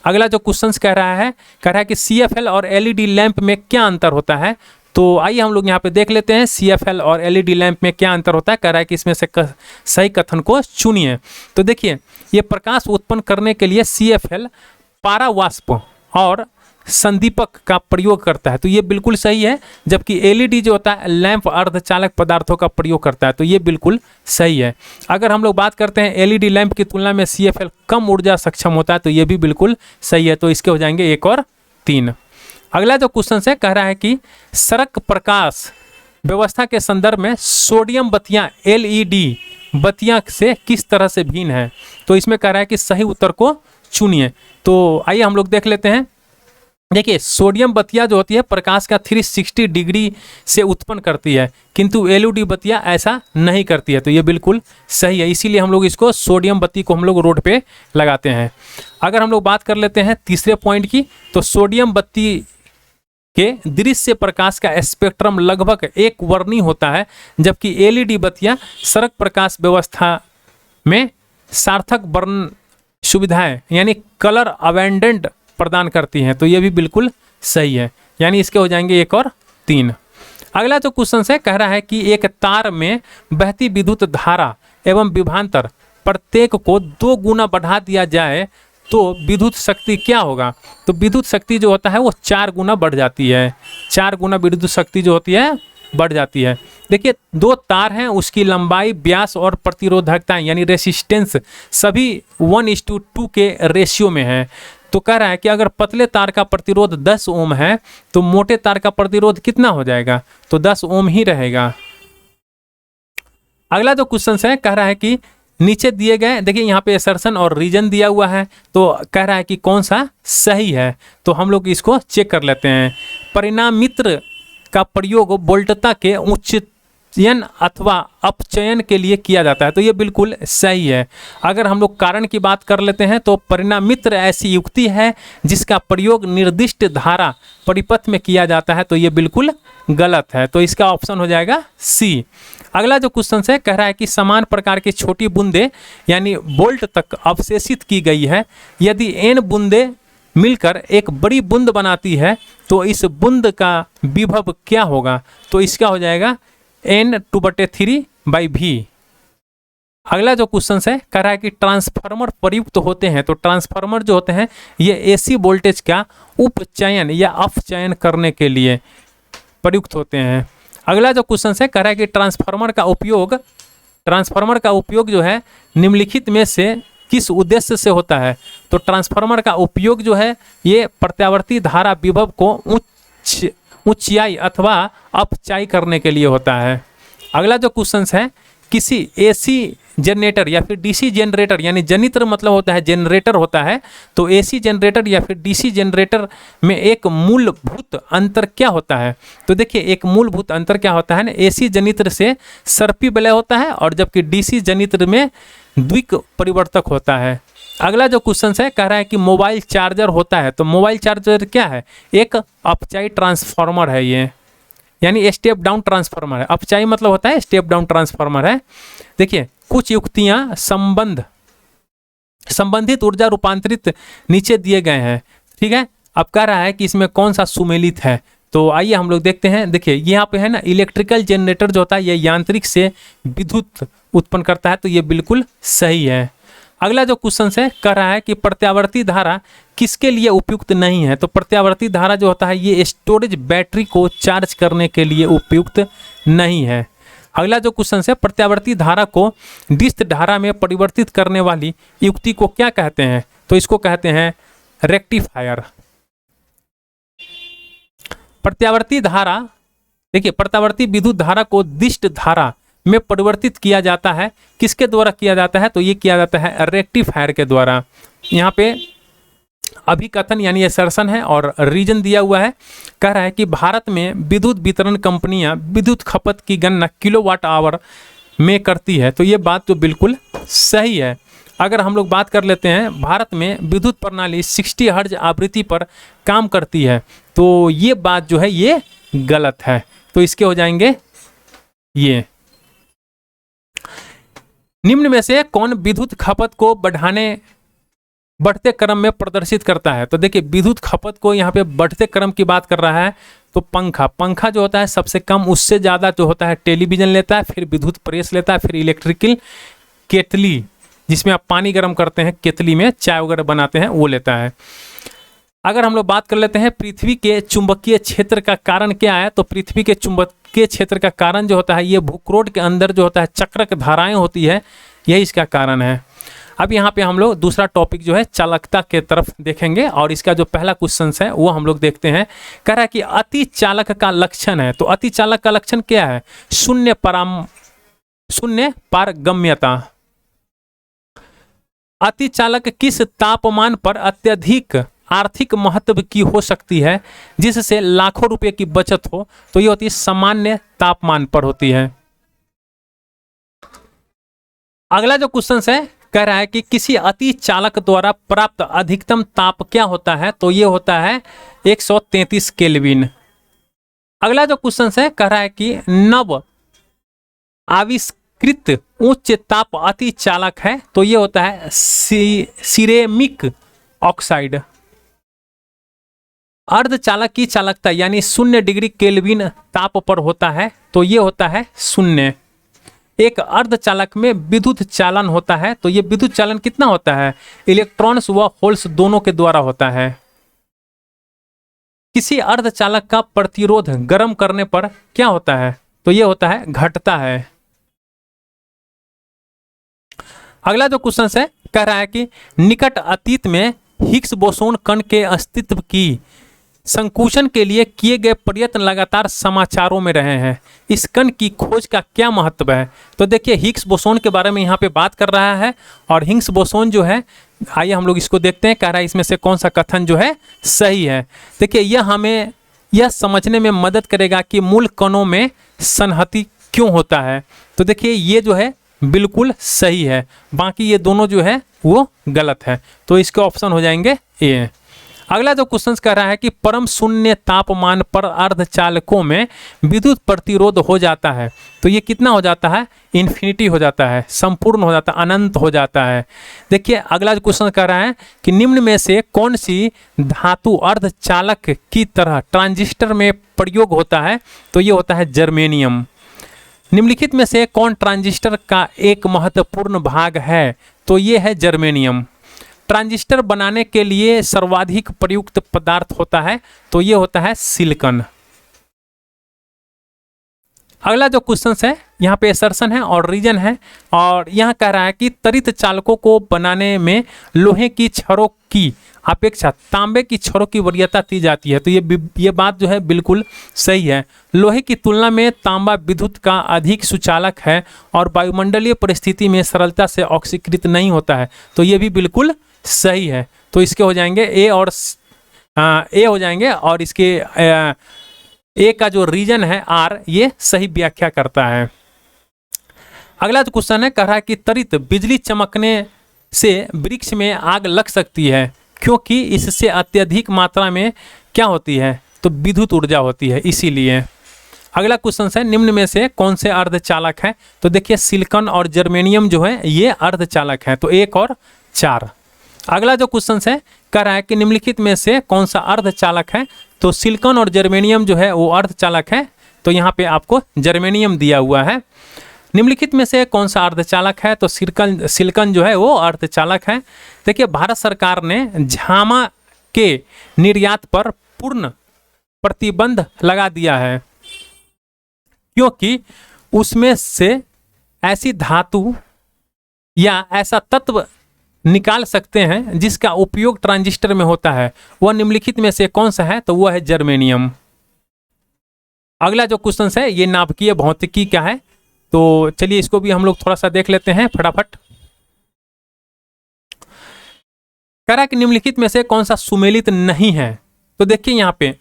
अगला जो क्वेश्चन कह रहा है कि CFL और LED लैंप में क्या अंतर होता है, तो आइए हम लोग यहाँ पे देख लेते हैं CFL और LED लैंप में क्या अंतर होता है। कह रहा है कि इसमें से सही कथन को चुनिए। तो देखिए ये प्रकाश उत्पन्न करने के लिए CFL पारावाष्प और संदीपक का प्रयोग करता है, तो ये बिल्कुल सही है, जबकि LED जो होता है लैंप अर्धचालक पदार्थों का प्रयोग करता है, तो ये बिल्कुल सही है। अगर हम लोग बात करते हैं LED लैंप की तुलना में CFL कम ऊर्जा सक्षम होता है, तो ये भी बिल्कुल सही है। तो इसके हो जाएंगे 1 और 3। अगला जो क्वेश्चन है कह रहा है कि सड़क प्रकाश व्यवस्था के संदर्भ में सोडियम बत्तियाँ LED बत्तियाँ से किस तरह से भिन्न है, तो इसमें कह रहा है कि सही उत्तर को चुनिए। तो आइए हम लोग देख लेते हैं। देखिए सोडियम बत्तियाँ जो होती है प्रकाश का 360 डिग्री से उत्पन्न करती है, किंतु LED बत्तियाँ ऐसा नहीं करती है, तो ये बिल्कुल सही है। इसीलिए हम लोग इसको सोडियम बत्ती को हम लोग रोड पे लगाते हैं। अगर हम लोग बात कर लेते हैं तीसरे पॉइंट की, तो सोडियम बत्ती के दृश्य प्रकाश का स्पेक्ट्रम लगभग एक वर्णी होता है, जबकि LED बत्तियाँ सड़क प्रकाश व्यवस्था में सार्थक वर्ण सुविधाएं यानी कलर अबेंडेंट प्रदान करती हैं, तो ये भी बिल्कुल सही है, यानी इसके हो जाएंगे 1 और 3। अगला जो क्वेश्चन है कह रहा है कि एक तार में बहती विद्युत धारा एवं विभवांतर प्रत्येक को 2 गुना बढ़ा दिया जाए तो विद्युत शक्ति क्या होगा, तो विद्युत शक्ति जो होता है वो 4 गुना बढ़ जाती है। 4 गुना विद्युत शक्ति जो होती है बढ़ जाती है। देखिए 2 तार हैं, उसकी लंबाई, व्यास और प्रतिरोधकता यानी रेसिस्टेंस सभी 1:2 के रेशियो में है। तो कह रहा है कि अगर पतले तार का प्रतिरोध 10 ओम है तो मोटे तार का प्रतिरोध कितना हो जाएगा, तो 10 ओम ही रहेगा। अगला जो क्वेश्चन है कह रहा है कि नीचे दिए गए, देखिए यहाँ पे असर्शन और रीजन दिया हुआ है, तो कह रहा है कि कौन सा सही है, तो हम लोग इसको चेक कर लेते हैं। परिणामित्र का प्रयोग वोल्टता के उच्चयन अथवा अपचयन के लिए किया जाता है, तो ये बिल्कुल सही है। अगर हम लोग कारण की बात कर लेते हैं तो परिणामित्र ऐसी युक्ति है जिसका प्रयोग निर्दिष्ट धारा परिपथ में किया जाता है, तो ये बिल्कुल गलत है, तो इसका ऑप्शन हो जाएगा सी। अगला जो क्वेश्चन है कह रहा है कि समान प्रकार की छोटी बूंदे यानी वोल्ट तक अवशेषित की गई है, यदि n बूंदे मिलकर एक बड़ी बूंद बनाती है तो इस बूंद का विभव क्या होगा, तो इसका हो जाएगा N/3/V। अगला जो क्वेश्चन है कह रहा है कि ट्रांसफार्मर प्रयुक्त होते हैं, तो ट्रांसफार्मर जो होते हैं ये AC वोल्टेज का उपचयन या अपचयन करने के लिए प्रयुक्त होते हैं। अगला जो क्वेश्चन है कह रहा है कि ट्रांसफार्मर का उपयोग ट्रांसफार्मर का उपयोग जो है निम्नलिखित में से किस उद्देश्य से होता है? तो ट्रांसफार्मर का उपयोग जो है ये प्रत्यावर्ती धारा विभव को ऊंचाई अथवा अपचाई करने के लिए होता है। अगला जो क्वेश्चन है, किसी एसी जनरेटर या फिर डीसी जनरेटर, यानी जनित्र मतलब होता है जनरेटर होता है, तो एसी जनरेटर या फिर डीसी जनरेटर में एक मूलभूत अंतर क्या होता है? तो देखिए एक मूलभूत अंतर क्या होता है ना, एसी जनित्र से सर्पी वलय होता है और जबकि डीसी जनित्र में द्विक परिवर्तक होता है। अगला जो क्वेश्चन है कह रहा है कि मोबाइल चार्जर होता है, तो मोबाइल चार्जर क्या है? एक अपचाई ट्रांसफार्मर है ये, यानी स्टेप डाउन ट्रांसफार्मर है। अपचाई मतलब होता है स्टेप डाउन ट्रांसफार्मर है। देखिए कुछ युक्तियां संबंधित ऊर्जा रूपांतरित नीचे दिए गए हैं, ठीक है। अब कह रहा है कि इसमें कौन सा सुमेलित है, तो आइए हम लोग देखते हैं। देखिए यहाँ पे है ना, इलेक्ट्रिकल जनरेटर जो होता है ये यांत्रिक से विद्युत उत्पन्न करता है, तो ये बिल्कुल सही है। अगला जो क्वेश्चन है कह रहा है कि प्रत्यावर्ती धारा किसके लिए उपयुक्त नहीं है? तो प्रत्यावर्ती धारा जो होता है ये स्टोरेज बैटरी को चार्ज करने के लिए उपयुक्त नहीं है। अगला जो क्वेश्चन है, प्रत्यावर्ती धारा को डिस्क धारा में परिवर्तित करने वाली युक्ति को क्या कहते हैं? तो इसको कहते हैं रेक्टिफायर। प्रत्यावर्ती धारा, देखिए प्रत्यावर्ती विद्युत धारा को डिस्क धारा में परिवर्तित किया जाता है, किसके द्वारा किया जाता है? तो ये किया जाता है रेक्टिफायर के द्वारा। यहाँ पे अभिकथन यानी असर्शन है और रीजन दिया हुआ है। कह रहा है कि भारत में विद्युत वितरण कंपनियां विद्युत खपत की गणना किलोवाट आवर में करती है, तो ये बात तो बिल्कुल सही है। अगर हम लोग बात कर लेते हैं, भारत में विद्युत प्रणाली 60 हर्ट्ज आवृत्ति पर काम करती है, तो ये बात जो है ये गलत है, तो इसके हो जाएंगे ये। निम्न में से कौन विद्युत खपत को बढ़ते क्रम में प्रदर्शित करता है? तो देखिए विद्युत खपत को यहाँ पे बढ़ते क्रम की बात कर रहा है, तो पंखा जो होता है सबसे कम, उससे ज़्यादा जो होता है टेलीविज़न लेता है, फिर विद्युत प्रेस लेता है, फिर इलेक्ट्रिकल केतली जिसमें आप पानी गर्म करते हैं, केतली में चाय वगैरह बनाते हैं, वो लेता है। अगर हम लोग बात कर लेते हैं पृथ्वी के चुंबकीय क्षेत्र का कारण क्या है, तो पृथ्वी के चुंबकीय क्षेत्र का कारण जो होता है ये भूक्रोट के अंदर जो होता है चक्रक धाराएं होती है, यही इसका कारण है। अब यहाँ पे हम लोग दूसरा टॉपिक जो है चालकता के तरफ देखेंगे और इसका जो पहला क्वेश्चन है वो हम लोग देखते हैं। कह रहा है कि अति चालक का लक्षण है, तो अति चालक का लक्षण क्या है? शून्य पारगम्यता। अति चालक किस तापमान पर अत्यधिक आर्थिक महत्व की हो सकती है जिससे लाखों रुपए की बचत हो? तो ये होती है सामान्य तापमान पर होती है। अगला जो क्वेश्चन है कह रहा है कि किसी अति चालक द्वारा प्राप्त अधिकतम ताप क्या होता है? तो ये होता है 133 केल्विन। अगला जो क्वेश्चन है कह रहा है कि नव आविष्कृत उच्च ताप अति चालक है, तो ये होता है सिरेमिक ऑक्साइड। अर्धचालक की चालकता यानी 0 डिग्री केल्विन ताप पर होता है, तो ये होता है 0। एक अर्धचालक में विद्युत चालन होता है, तो ये विद्युत चालन कितना होता है? इलेक्ट्रॉन्स व होल्स दोनों के द्वारा होता है। किसी अर्धचालक का प्रतिरोध गर्म करने पर क्या होता है? तो ये होता है घटता है। अगला जो क्वेश्चन है कह रहा है कि निकट अतीत में हिग्स बोसोन कण के अस्तित्व की संकुचन के लिए किए गए प्रयत्न लगातार समाचारों में रहे हैं। इस कण की खोज का क्या महत्व है? तो देखिए हिग्स बोसोन के बारे में यहाँ पे बात कर रहा है और हिग्स बोसोन जो है, आइए हम लोग इसको देखते हैं। कह रहा है इसमें से कौन सा कथन जो है सही है। देखिए यह हमें यह समझने में मदद करेगा कि मूल कणों में संहति क्यों होता है। तो देखिए ये जो है बिल्कुल सही है, बाकी ये दोनों जो है वो गलत है, तो इसके ऑप्शन हो जाएंगे ए। अगला जो क्वेश्चन कह रहा है कि परम शून्य तापमान पर अर्धचालकों में विद्युत प्रतिरोध हो जाता है, तो ये कितना हो जाता है? इन्फिनिटी हो जाता है, संपूर्ण हो जाता है, अनंत हो जाता है। देखिए अगला जो क्वेश्चन कह रहा है कि निम्न में से कौन सी धातु अर्धचालक की तरह ट्रांजिस्टर में प्रयोग होता है? तो ये होता है जर्मेनियम। निम्नलिखित में से कौन ट्रांजिस्टर का एक महत्वपूर्ण भाग है? तो ये है जर्मेनियम। ट्रांजिस्टर बनाने के लिए सर्वाधिक प्रयुक्त पदार्थ होता है, तो ये होता है सिलिकॉन। अगला जो क्वेश्चन है यहाँ पे असर्शन है और रीजन है, और यहाँ कह रहा है कि त्वरित चालकों को बनाने में लोहे की छड़ों की अपेक्षा तांबे की छड़ों की वरीयता दी जाती है। तो ये बात जो है बिल्कुल सही है। लोहे की तुलना में तांबा विद्युत का अधिक सुचालक है और वायुमंडलीय परिस्थिति में सरलता से ऑक्सीकृत नहीं होता है। तो ये भी बिल्कुल सही है। तो इसके हो जाएंगे ए हो जाएंगे, और इसके ए का जो रीजन है आर, ये सही व्याख्या करता है। अगला जो क्वेश्चन है कह रहा है कि त्वरित बिजली चमकने से वृक्ष में आग लग सकती है क्योंकि इससे अत्यधिक मात्रा में क्या होती है, तो विद्युत ऊर्जा होती है, इसीलिए। अगला क्वेश्चन है निम्न में से कौन से अर्धचालक है, तो देखिए सिलिकॉन और जर्मेनियम जो है ये अर्धचालक है, तो 1 और 4। अगला जो क्वेश्चन है कह रहा है कि निम्नलिखित में से कौन सा अर्धचालक है, तो सिलिकॉन और जर्मेनियम जो है वो अर्धचालक है, तो यहाँ पे आपको जर्मेनियम दिया हुआ है। निम्नलिखित में से कौन सा अर्धचालक है, तो सिलिकॉन जो है वो अर्धचालक है। देखिए भारत सरकार ने झामा के निर्यात पर पूर्ण प्रतिबंध लगा दिया है क्योंकि उसमें से ऐसी धातु या ऐसा तत्व निकाल सकते हैं जिसका उपयोग ट्रांजिस्टर में होता है। वह निम्नलिखित में से कौन सा है, तो वह है जर्मेनियम। अगला जो क्वेश्चन है ये नाभिकीय भौतिकी का है, तो चलिए इसको भी हम लोग थोड़ा सा देख लेते हैं फटाफट। कह रहा है कि निम्नलिखित में से कौन सा सुमेलित नहीं है, तो देखिए यहाँ पे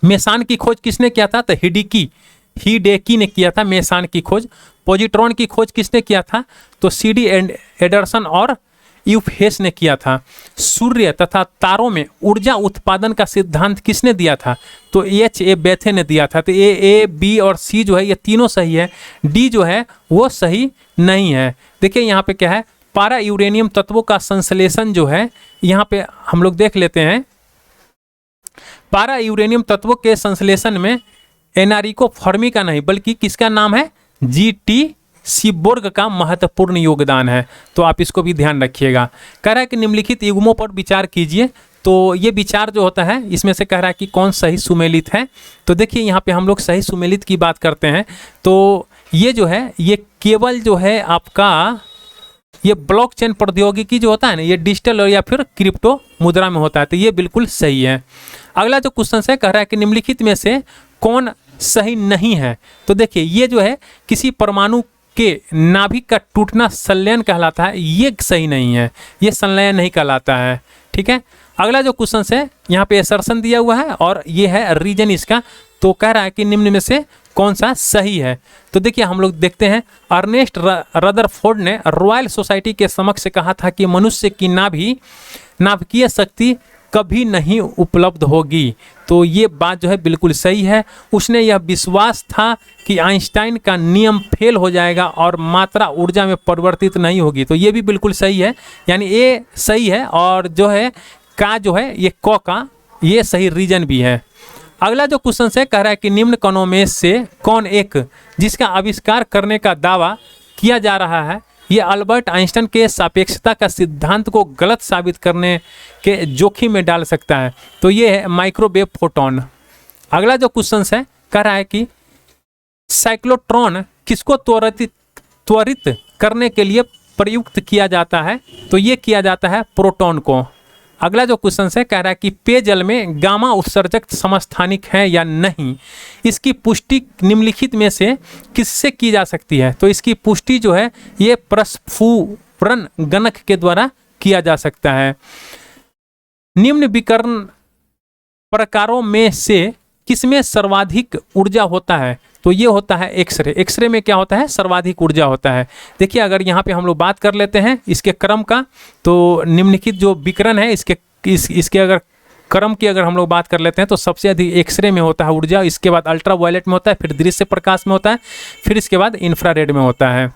मेसान की खोज किसने किया था, तो हिडेकी ने किया था मेसान की खोज। पॉजिट्रॉन की खोज किसने किया था, तो सीडी एंडरसन और यूफेस ने किया था। सूर्य तथा तारों में ऊर्जा उत्पादन का सिद्धांत किसने दिया था, तो H.A. बेथे ने दिया था। तो ए बी और सी जो है ये तीनों सही है, डी जो है वो सही नहीं है। देखिए यहाँ पे क्या है, पारा यूरेनियम तत्वों का संश्लेषण जो है यहाँ पे हम लोग देख लेते हैं। पारा यूरेनियम तत्वों के संश्लेषण में एनरिको फर्मी का नहीं बल्कि किसका नाम है, G.T. सीबोर्ग का महत्वपूर्ण योगदान है, तो आप इसको भी ध्यान रखिएगा। कह रहा है कि निम्नलिखित युग्मों पर विचार कीजिए, तो ये विचार जो होता है इसमें से कह रहा है कि कौन सही सुमेलित है। तो देखिए यहाँ पे हम लोग सही सुमेलित की बात करते हैं, तो ये जो है ये केवल जो है आपका ये ब्लॉकचेन प्रौद्योगिकी जो होता है ना, ये डिजिटल या फिर क्रिप्टो मुद्रा में होता है, तो ये बिल्कुल सही है। अगला जो क्वेश्चन है कह रहा है कि निम्नलिखित में से कौन सही नहीं है, तो देखिए ये जो है किसी परमाणु के नाभिक का टूटना संलयन कहलाता है, ये सही नहीं है, ये संलयन नहीं कहलाता है। ठीक है, अगला जो क्वेश्चन है यहाँ पे असर्शन दिया हुआ है और ये है रीजन इसका, तो कह रहा है कि निम्न में से कौन सा सही है। तो देखिए हम लोग देखते हैं, अर्नेस्ट रदरफोर्ड ने रॉयल सोसाइटी के समक्ष कहा था कि मनुष्य की नाभिकीय शक्ति कभी नहीं उपलब्ध होगी, तो ये बात जो है बिल्कुल सही है। उसने यह विश्वास था कि आइंस्टाइन का नियम फेल हो जाएगा और मात्रा ऊर्जा में परिवर्तित नहीं होगी, तो ये भी बिल्कुल सही है, यानी ये सही है। और जो है का जो है ये क का ये सही रीजन भी है। अगला जो क्वेश्चन है कह रहा है कि निम्न कणों में से कौन एक जिसका आविष्कार करने का दावा किया जा रहा है, ये अल्बर्ट आइंस्टाइन के सापेक्षता का सिद्धांत को गलत साबित करने के जोखिम में डाल सकता है, तो ये है माइक्रोवेव फोटोन। अगला जो क्वेश्चन है कह रहा है कि साइक्लोट्रॉन किसको त्वरित करने के लिए प्रयुक्त किया जाता है, तो ये किया जाता है प्रोटॉन को। अगला जो क्वेश्चन है कह रहा है कि पेयजल में गामा उत्सर्जक समस्थानिक है या नहीं, इसकी पुष्टि निम्नलिखित में से किससे की जा सकती है, तो इसकी पुष्टि जो है ये प्रस्फुरण गणक के द्वारा किया जा सकता है। निम्न विकर्ण प्रकारों में से किसमें सर्वाधिक ऊर्जा होता है, तो ये होता है एक्सरे। एक्सरे में क्या होता है, सर्वाधिक ऊर्जा होता है। देखिए अगर यहाँ पे हम लोग बात कर लेते हैं इसके क्रम का, तो निम्नलिखित जो विकिरण है इसके अगर क्रम की अगर हम लोग बात कर लेते हैं तो सबसे अधिक एक्सरे में होता है ऊर्जा, इसके बाद अल्ट्रा वायलेट में होता है, फिर दृश्य प्रकाश में होता है, फिर इसके बाद इंफ्रारेड में होता है।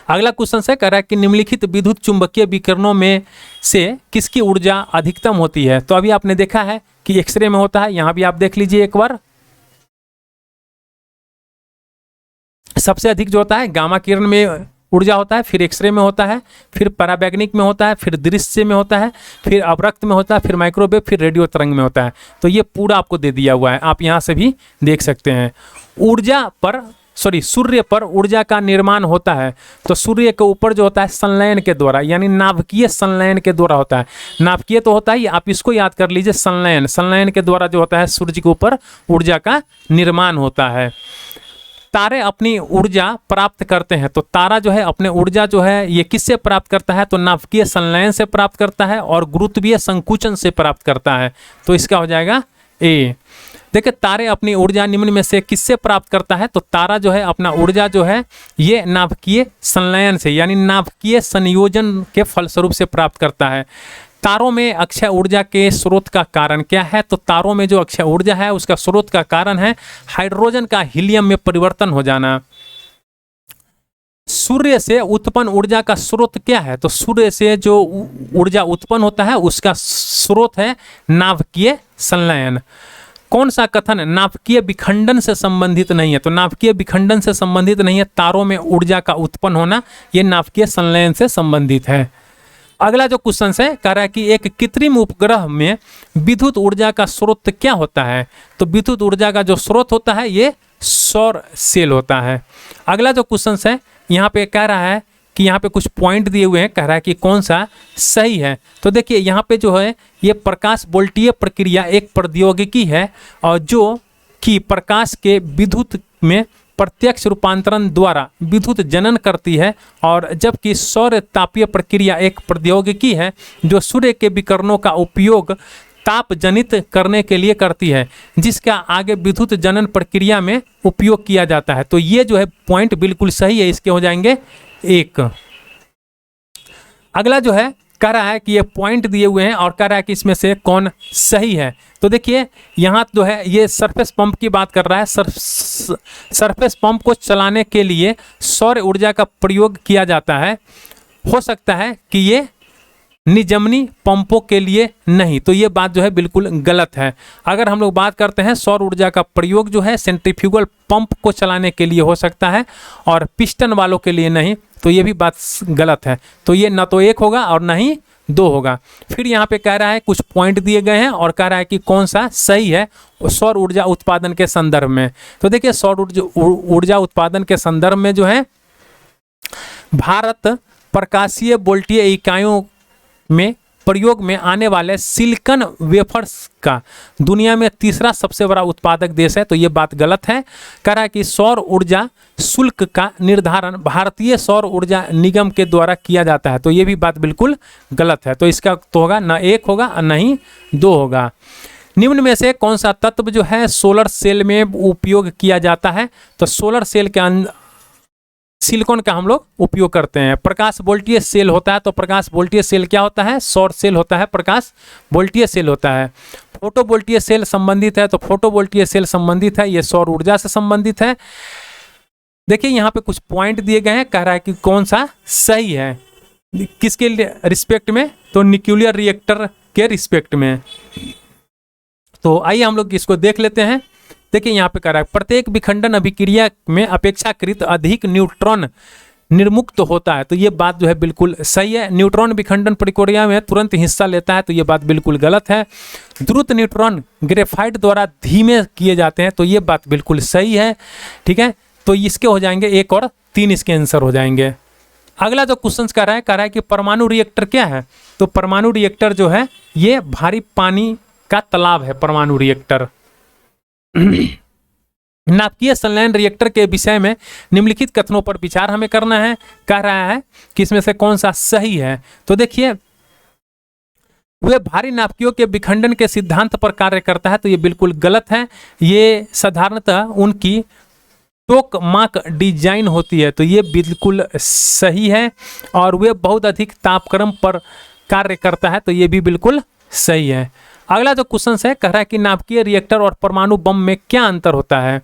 अगला क्वेश्चन है कह रहा है कि निम्नलिखित विद्युत चुंबकीय विकिरणों में से किसकी ऊर्जा अधिकतम होती है, तो अभी आपने देखा है कि एक्सरे में होता है, यहाँ भी आप देख लीजिए एक बार। सबसे अधिक जो होता है गामा किरण में ऊर्जा होता है, फिर एक्सरे में होता है, फिर पराबैंगनिक में होता है, फिर दृश्य में होता है, फिर अवरक्त में होता है, फिर माइक्रोवेव, फिर रेडियो तरंग में होता है। तो ये पूरा आपको दे दिया हुआ है, आप यहाँ से भी देख सकते हैं। सूर्य पर ऊर्जा का निर्माण होता है। तो सूर्य के ऊपर जो होता है संलयन के द्वारा, यानी नाभिकीय संलयन के द्वारा होता है। नाभिकीय तो होता ही, आप इसको याद कर लीजिए, संलयन के द्वारा जो होता है सूर्य के ऊपर ऊर्जा का निर्माण होता है। तारे अपनी ऊर्जा प्राप्त करते हैं। तो तारा जो है अपने ऊर्जा जो है ये किससे प्राप्त करता है? तो नाभिकीय संलयन से प्राप्त करता है और गुरुत्वीय संकुचन से प्राप्त करता है। तो इसका हो जाएगा ए। देखिए, तारे अपनी ऊर्जा निम्न में से किससे प्राप्त करता है? तो तारा जो है अपना ऊर्जा जो है ये नाभिकीय संलयन से, यानी नाभिकीय संयोजन के फलस्वरूप से प्राप्त करता है। तारों में अक्षय ऊर्जा के स्रोत का कारण क्या है? तो तारों में जो अक्षय ऊर्जा है उसका स्रोत का कारण है हाइड्रोजन का हीलियम में परिवर्तन हो जाना। सूर्य से उत्पन्न ऊर्जा का स्रोत क्या है? तो सूर्य से जो ऊर्जा उत्पन्न होता है उसका स्रोत है नाभिकीय संलयन। कौन सा कथन नाभिकीय विखंडन से संबंधित नहीं है? तो नाभिकीय विखंडन से संबंधित नहीं है। तारों में ऊर्जा का उत्पन्न होना यह नाभिकीय संलयन से संबंधित है। अगला जो क्वेश्चन है कह रहा है कि एक कृत्रिम उपग्रह में विद्युत ऊर्जा का स्रोत क्या होता है? तो विद्युत ऊर्जा का जो स्रोत होता है ये सौर सेल होता है। अगला जो क्वेश्चन है यहाँ पे कह रहा है कि यहाँ पे कुछ पॉइंट दिए हुए हैं, कह रहा है कि कौन सा सही है। तो देखिए यहाँ पे जो है ये प्रकाश वोल्टीय प्रक्रिया एक प्रौद्योगिकी है और जो कि प्रकाश के विद्युत में प्रत्यक्ष रूपांतरण द्वारा विद्युत जनन करती है, और जबकि सौर तापीय प्रक्रिया एक प्रौद्योगिकी है जो सूर्य के विकिरणों का उपयोग ताप जनित करने के लिए करती है, जिसका आगे विद्युत जनन प्रक्रिया में उपयोग किया जाता है। तो ये जो है पॉइंट बिल्कुल सही है, इसके हो जाएंगे 1। अगला जो है कह रहा है कि ये पॉइंट दिए हुए हैं और कह रहा है कि इसमें से कौन सही है। तो देखिए यहाँ जो है ये सरफेस पंप की बात कर रहा है। सरफेस पंप को चलाने के लिए सौर ऊर्जा का प्रयोग किया जाता है। हो सकता है कि ये निजमनी पंपों के लिए नहीं। तो ये बात जो है बिल्कुल गलत है। अगर हम लोग बात करते हैं सौर ऊर्जा का प्रयोग जो है सेंट्रीफ्यूगल पंप को चलाने के लिए हो सकता है और पिस्टन वालों के लिए नहीं। तो ये भी बात गलत है। तो ये ना तो 1 होगा और ना ही 2 होगा। फिर यहाँ पे कह रहा है कुछ पॉइंट दिए गए हैं और कह रहा है कि कौन सा सही है सौर ऊर्जा उत्पादन के संदर्भ में। तो देखिए सौर ऊर्जा उत्पादन के संदर्भ में जो है भारत प्रकाशीय वोल्टीय इकाइयों में प्रयोग में आने वाले सिलिकॉन वेफर्स का दुनिया में तीसरा सबसे बड़ा उत्पादक देश है। तो ये बात गलत है। कह रहा है कि सौर ऊर्जा शुल्क का निर्धारण भारतीय सौर ऊर्जा निगम के द्वारा किया जाता है। तो ये भी बात बिल्कुल गलत है। तो इसका तो होगा ना 1 होगा और ना ही 2 होगा। निम्न में से कौन सा तत्व जो है सोलर सेल में उपयोग किया जाता है? तो सोलर सेल के अंदर सिलिकॉन का हम लोग उपयोग करते हैं। प्रकाश वोल्टीय सेल होता है। तो प्रकाश वोल्टीय सेल क्या होता है? सौर सेल होता है, प्रकाश वोल्टीय सेल होता है। फोटो वोल्टीय सेल संबंधित है। तो फोटो वोल्टीय सेल संबंधित है, ये सौर ऊर्जा से संबंधित है। देखिए यहाँ पे कुछ पॉइंट दिए गए हैं, कह रहा है कि कौन सा सही है, किसके रिस्पेक्ट में? तो न्यूक्लियर रिएक्टर के रिस्पेक्ट में। तो आइए हम लोग इसको देख लेते हैं। देखिए यहाँ पे कह रहा है प्रत्येक विखंडन अभिक्रिया में अपेक्षाकृत अधिक न्यूट्रॉन निर्मुक्त होता है। तो ये बात जो है बिल्कुल सही है। न्यूट्रॉन विखंडन प्रक्रिया में तुरंत हिस्सा लेता है। तो ये बात बिल्कुल गलत है। द्रुत न्यूट्रॉन ग्रेफाइट द्वारा धीमे किए जाते हैं। तो ये बात बिल्कुल सही है। ठीक है, तो इसके हो जाएंगे 1 और 3 इसके आंसर हो जाएंगे। अगला जो क्वेश्चन कह रहा है कि परमाणु रिएक्टर क्या है? तो परमाणु रिएक्टर जो है ये भारी पानी का तालाब है परमाणु रिएक्टर। नाभिकीय संलयन रिएक्टर के विषय में निम्नलिखित कथनों पर विचार हमें करना है। कह रहा है कि इसमें से कौन सा सही है। तो देखिए वे भारी नाभिकियों के विखंडन के सिद्धांत पर कार्य करता है। तो ये बिल्कुल गलत है। ये साधारणतः उनकी टोकमाक डिजाइन होती है। तो ये बिल्कुल सही है। और वे बहुत अधिक तापक्रम पर कार्य करता है। तो ये भी बिल्कुल सही है। अगला जो क्वेश्चन है कह रहा है कि नाभिकीय रिएक्टर और परमाणु बम में क्या अंतर होता है?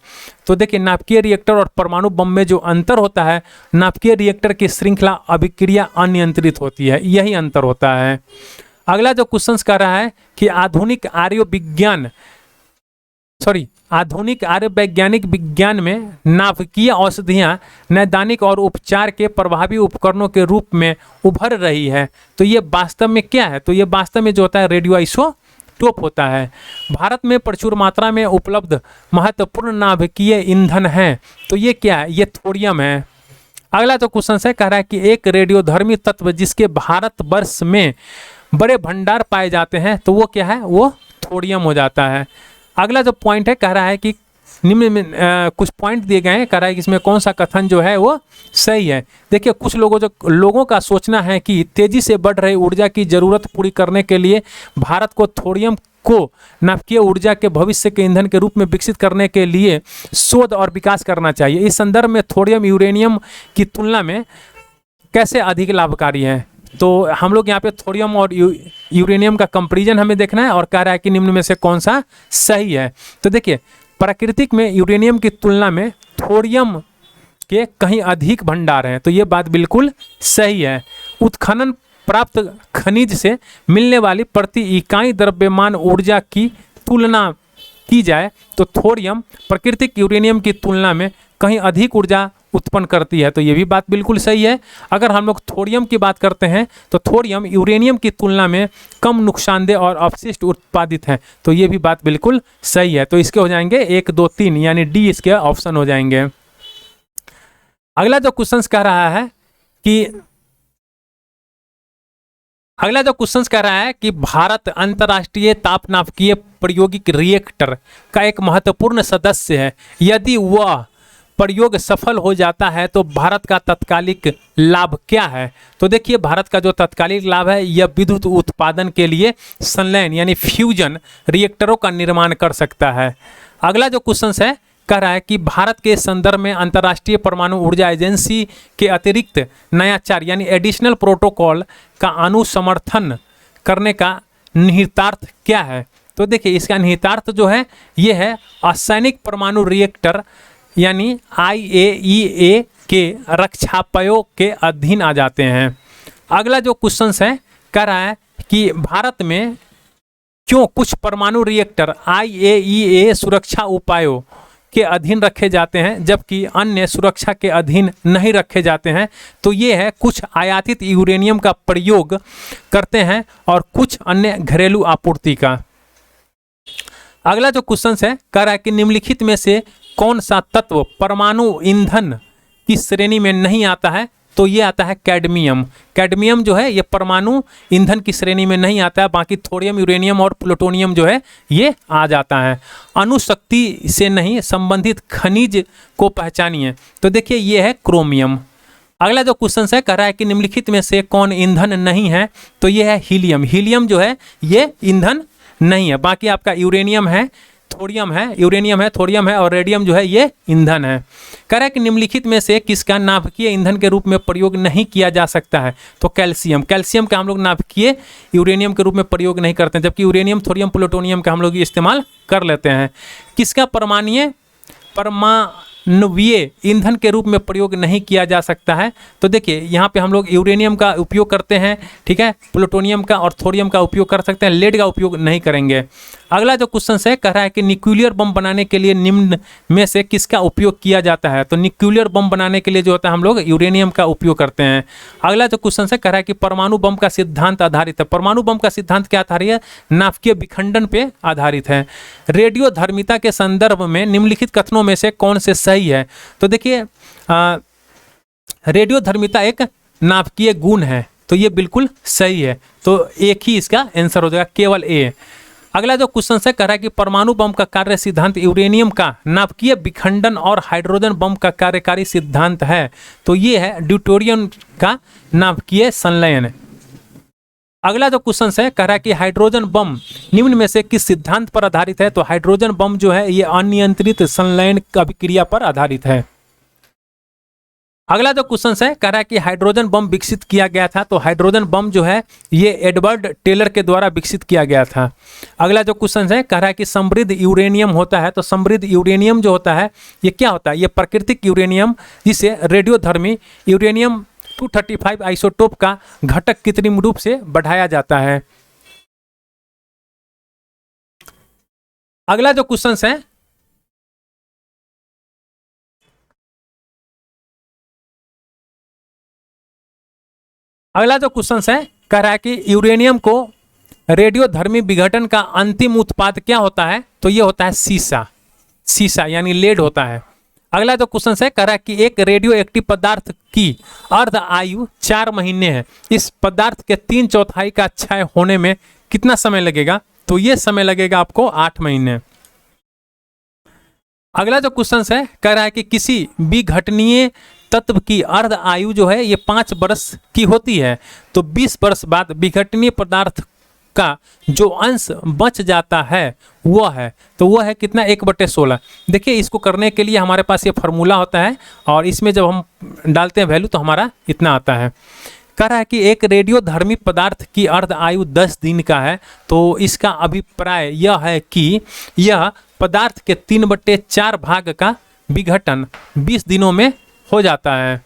तो देखिए नाभिकीय रिएक्टर और परमाणु बम में जो अंतर होता है, नाभिकीय रिएक्टर की श्रृंखला अभिक्रिया अनियंत्रित होती है, यही अंतर होता है। अगला जो क्वेश्चन कह रहा है कि आधुनिक आर्यवैज्ञानिक विज्ञान में नाभिकीय औषधियाँ नैदानिक और उपचार के प्रभावी उपकरणों के रूप में उभर रही है। तो ये वास्तव में क्या है? तो ये वास्तव में जो होता है रेडियो आइसोटोप होता है। भारत में प्रचुर मात्रा में उपलब्ध महत्वपूर्ण नाभिकीय ईंधन है, तो ये क्या है, ये थोरियम है। अगला जो क्वेश्चन है कह रहा है कि एक रेडियोधर्मी तत्व जिसके भारतवर्ष में बड़े भंडार पाए जाते हैं, तो वो क्या है, वो थोरियम हो जाता है। अगला जो पॉइंट है कह रहा है कि निम्न में कुछ पॉइंट दिए गए हैं, कह रहा है कि इसमें कौन सा कथन जो है वो सही है। देखिए कुछ लोगों का सोचना है कि तेजी से बढ़ रही ऊर्जा की जरूरत पूरी करने के लिए भारत को थोरियम को नाभिकीय ऊर्जा के भविष्य के ईंधन के रूप में विकसित करने के लिए शोध और विकास करना चाहिए। इस संदर्भ में थोरियम यूरेनियम की तुलना में कैसे अधिक लाभकारी है, तो हम लोग यहाँ पे थोरियम और यूरेनियम का कंपैरिजन हमें देखना है और कह रहा है कि निम्न में से कौन सा सही है। तो देखिए प्राकृतिक में यूरेनियम की तुलना में थोरियम के कहीं अधिक भंडार हैं, तो ये बात बिल्कुल सही है। उत्खनन प्राप्त खनिज से मिलने वाली प्रति इकाई द्रव्यमान ऊर्जा की तुलना की जाए तो थोरियम प्राकृतिक यूरेनियम की तुलना में कहीं अधिक ऊर्जा उत्पन्न करती है, तो ये भी बात बिल्कुल सही है। अगर हम लोग थोरियम की बात करते हैं तो थोरियम यूरेनियम की तुलना में कम नुकसानदेह और अपशिष्ट उत्पादित है, तो ये भी बात बिल्कुल सही है। तो इसके हो जाएंगे 1, 2, 3 यानी डी इसके ऑप्शन हो जाएंगे। अगला जो क्वेश्चन कह रहा है कि भारत अंतर्राष्ट्रीय तापनाभिकीय प्रायोगिक रिएक्टर का एक महत्वपूर्ण सदस्य है। यदि वह प्रयोग सफल हो जाता है तो भारत का तत्कालिक लाभ क्या है, तो देखिए भारत का जो तत्कालिक लाभ है यह विद्युत उत्पादन के लिए संलयन यानी फ्यूजन रिएक्टरों का निर्माण कर सकता है। अगला जो क्वेश्चन है कह रहा है कि भारत के संदर्भ में अंतर्राष्ट्रीय परमाणु ऊर्जा एजेंसी के अतिरिक्त नयाचार यानी एडिशनल प्रोटोकॉल का अनुसमर्थन करने का निहितार्थ क्या है, तो देखिए इसका निहितार्थ जो है ये है असैनिक परमाणु रिएक्टर यानी IAEA के रक्षापयों के अधीन आ जाते हैं। अगला जो क्वेश्चन है कह रहा है कि भारत में क्यों कुछ परमाणु रिएक्टर IAEA सुरक्षा उपायों के अधीन रखे जाते हैं जबकि अन्य सुरक्षा के अधीन नहीं रखे जाते हैं, तो ये है कुछ आयातित यूरेनियम का प्रयोग करते हैं और कुछ अन्य घरेलू आपूर्ति का। अगला जो क्वेश्चन है कह रहा है कि निम्नलिखित में से कौन सा तत्व परमाणु ईंधन की श्रेणी में नहीं आता है, तो ये आता है कैडमियम। कैडमियम जो है ये परमाणु ईंधन की श्रेणी में नहीं आता है, बाकी थोरियम यूरेनियम और प्लूटोनियम जो है ये आ जाता है। अणुशक्ति से नहीं संबंधित खनिज को पहचानिए, तो देखिए ये है क्रोमियम। अगला जो क्वेश्चन है कह रहा है कि निम्नलिखित में से कौन ईंधन नहीं है, तो ये है हीलियम। हीलियम जो है ये ईंधन नहीं है, बाकी आपका यूरेनियम है, थोरियम है, यूरेनियम है, थोरियम है और रेडियम जो है ये ईंधन है। कह रहा है कि निम्नलिखित में से किसका नाभिकीय ईंधन के रूप में प्रयोग नहीं किया जा सकता है, तो कैल्शियम। कैल्शियम का हम लोग नाभिकीय यूरेनियम के रूप में प्रयोग नहीं करते हैं, जबकि यूरेनियम, थोरियम, प्लूटोनियम का हम लोग इस्तेमाल कर लेते हैं। किसका परमाणुवीय ईंधन के रूप में प्रयोग नहीं किया जा सकता है, तो देखिए यहाँ पे हम लोग यूरेनियम का उपयोग करते हैं, ठीक है, प्लूटोनियम का और थोरियम का उपयोग कर सकते हैं, लेड का उपयोग नहीं करेंगे। अगला जो क्वेश्चन है कह रहा है कि न्यूक्लियर बम बनाने के लिए निम्न में से किसका उपयोग किया जाता है, तो न्यूक्लियर बम बनाने के लिए जो होता है हम लोग यूरेनियम का उपयोग करते हैं। अगला जो क्वेश्चन है कह रहा है कि परमाणु बम का सिद्धांत आधारित है। परमाणु बम का सिद्धांत क्या आधारित है, नाभिकीय विखंडन पे आधारित है। रेडियोधर्मिता के संदर्भ में निम्नलिखित कथनों में से कौन से सही है, तो देखिए रेडियोधर्मिता एक नाभिकीय गुण है, तो ये बिल्कुल सही है, तो एक ही इसका आंसर हो जाएगा, केवल ए। अगला जो क्वेश्चन है कह रहा है कि परमाणु बम का कार्य सिद्धांत यूरेनियम का नाभिकीय विखंडन और हाइड्रोजन बम का कार्यकारी सिद्धांत है, तो ये है ड्यूटेरियम का नाभिकीय संलयन। अगला जो क्वेश्चन है कह रहा है कि हाइड्रोजन बम निम्न में से किस सिद्धांत पर आधारित है, तो हाइड्रोजन बम जो है ये अनियंत्रित संलयन अभिक्रिया पर आधारित है। अगला जो क्वेश्चन है कह रहा है कि हाइड्रोजन बम विकसित किया गया था, तो हाइड्रोजन बम जो है ये एडवर्ड टेलर के द्वारा विकसित किया गया था। अगला जो क्वेश्चन है कह रहा है कि समृद्ध यूरेनियम होता है, तो समृद्ध यूरेनियम जो होता है ये क्या होता है, ये प्राकृतिक यूरेनियम जिसे रेडियोधर्मी यूरेनियम 235 आइसोटोप का घटक कृत्रिम रूप से बढ़ाया जाता है। अगला जो क्वेश्चन है कह रहा है कि यूरेनियम को रेडियोधर्मी विघटन का अंतिम उत्पाद क्या होता है? तो ये होता है शीशा, शीशा यानी लेड होता है। अगला जो क्वेश्चन है कह रहा है कि एक रेडियो एक्टिव पदार्थ की अर्ध आयु 4 महीने है, इस पदार्थ के 3/4 का क्षय होने में कितना समय लगेगा? तो ये समय लगेगा आपको 8 महीने। अगला जो क्वेश्चन है कह रहा है कि किसी विघटनीय तत्व की अर्ध आयु जो है ये 5 वर्ष की होती है, तो 20 वर्ष बाद विघटनीय पदार्थ का जो अंश बच जाता है वो है, तो वो है कितना? 1/16। देखिए इसको करने के लिए हमारे पास ये फार्मूला होता है और इसमें जब हम डालते हैं वैल्यू तो हमारा इतना आता है। कह रहा है कि एक रेडियोधर्मी पदार्थ की अर्ध आयु 10 दिन का है, तो इसका अभिप्राय यह है कि यह पदार्थ के 3/4 भाग का विघटन 20 दिनों में हो जाता है।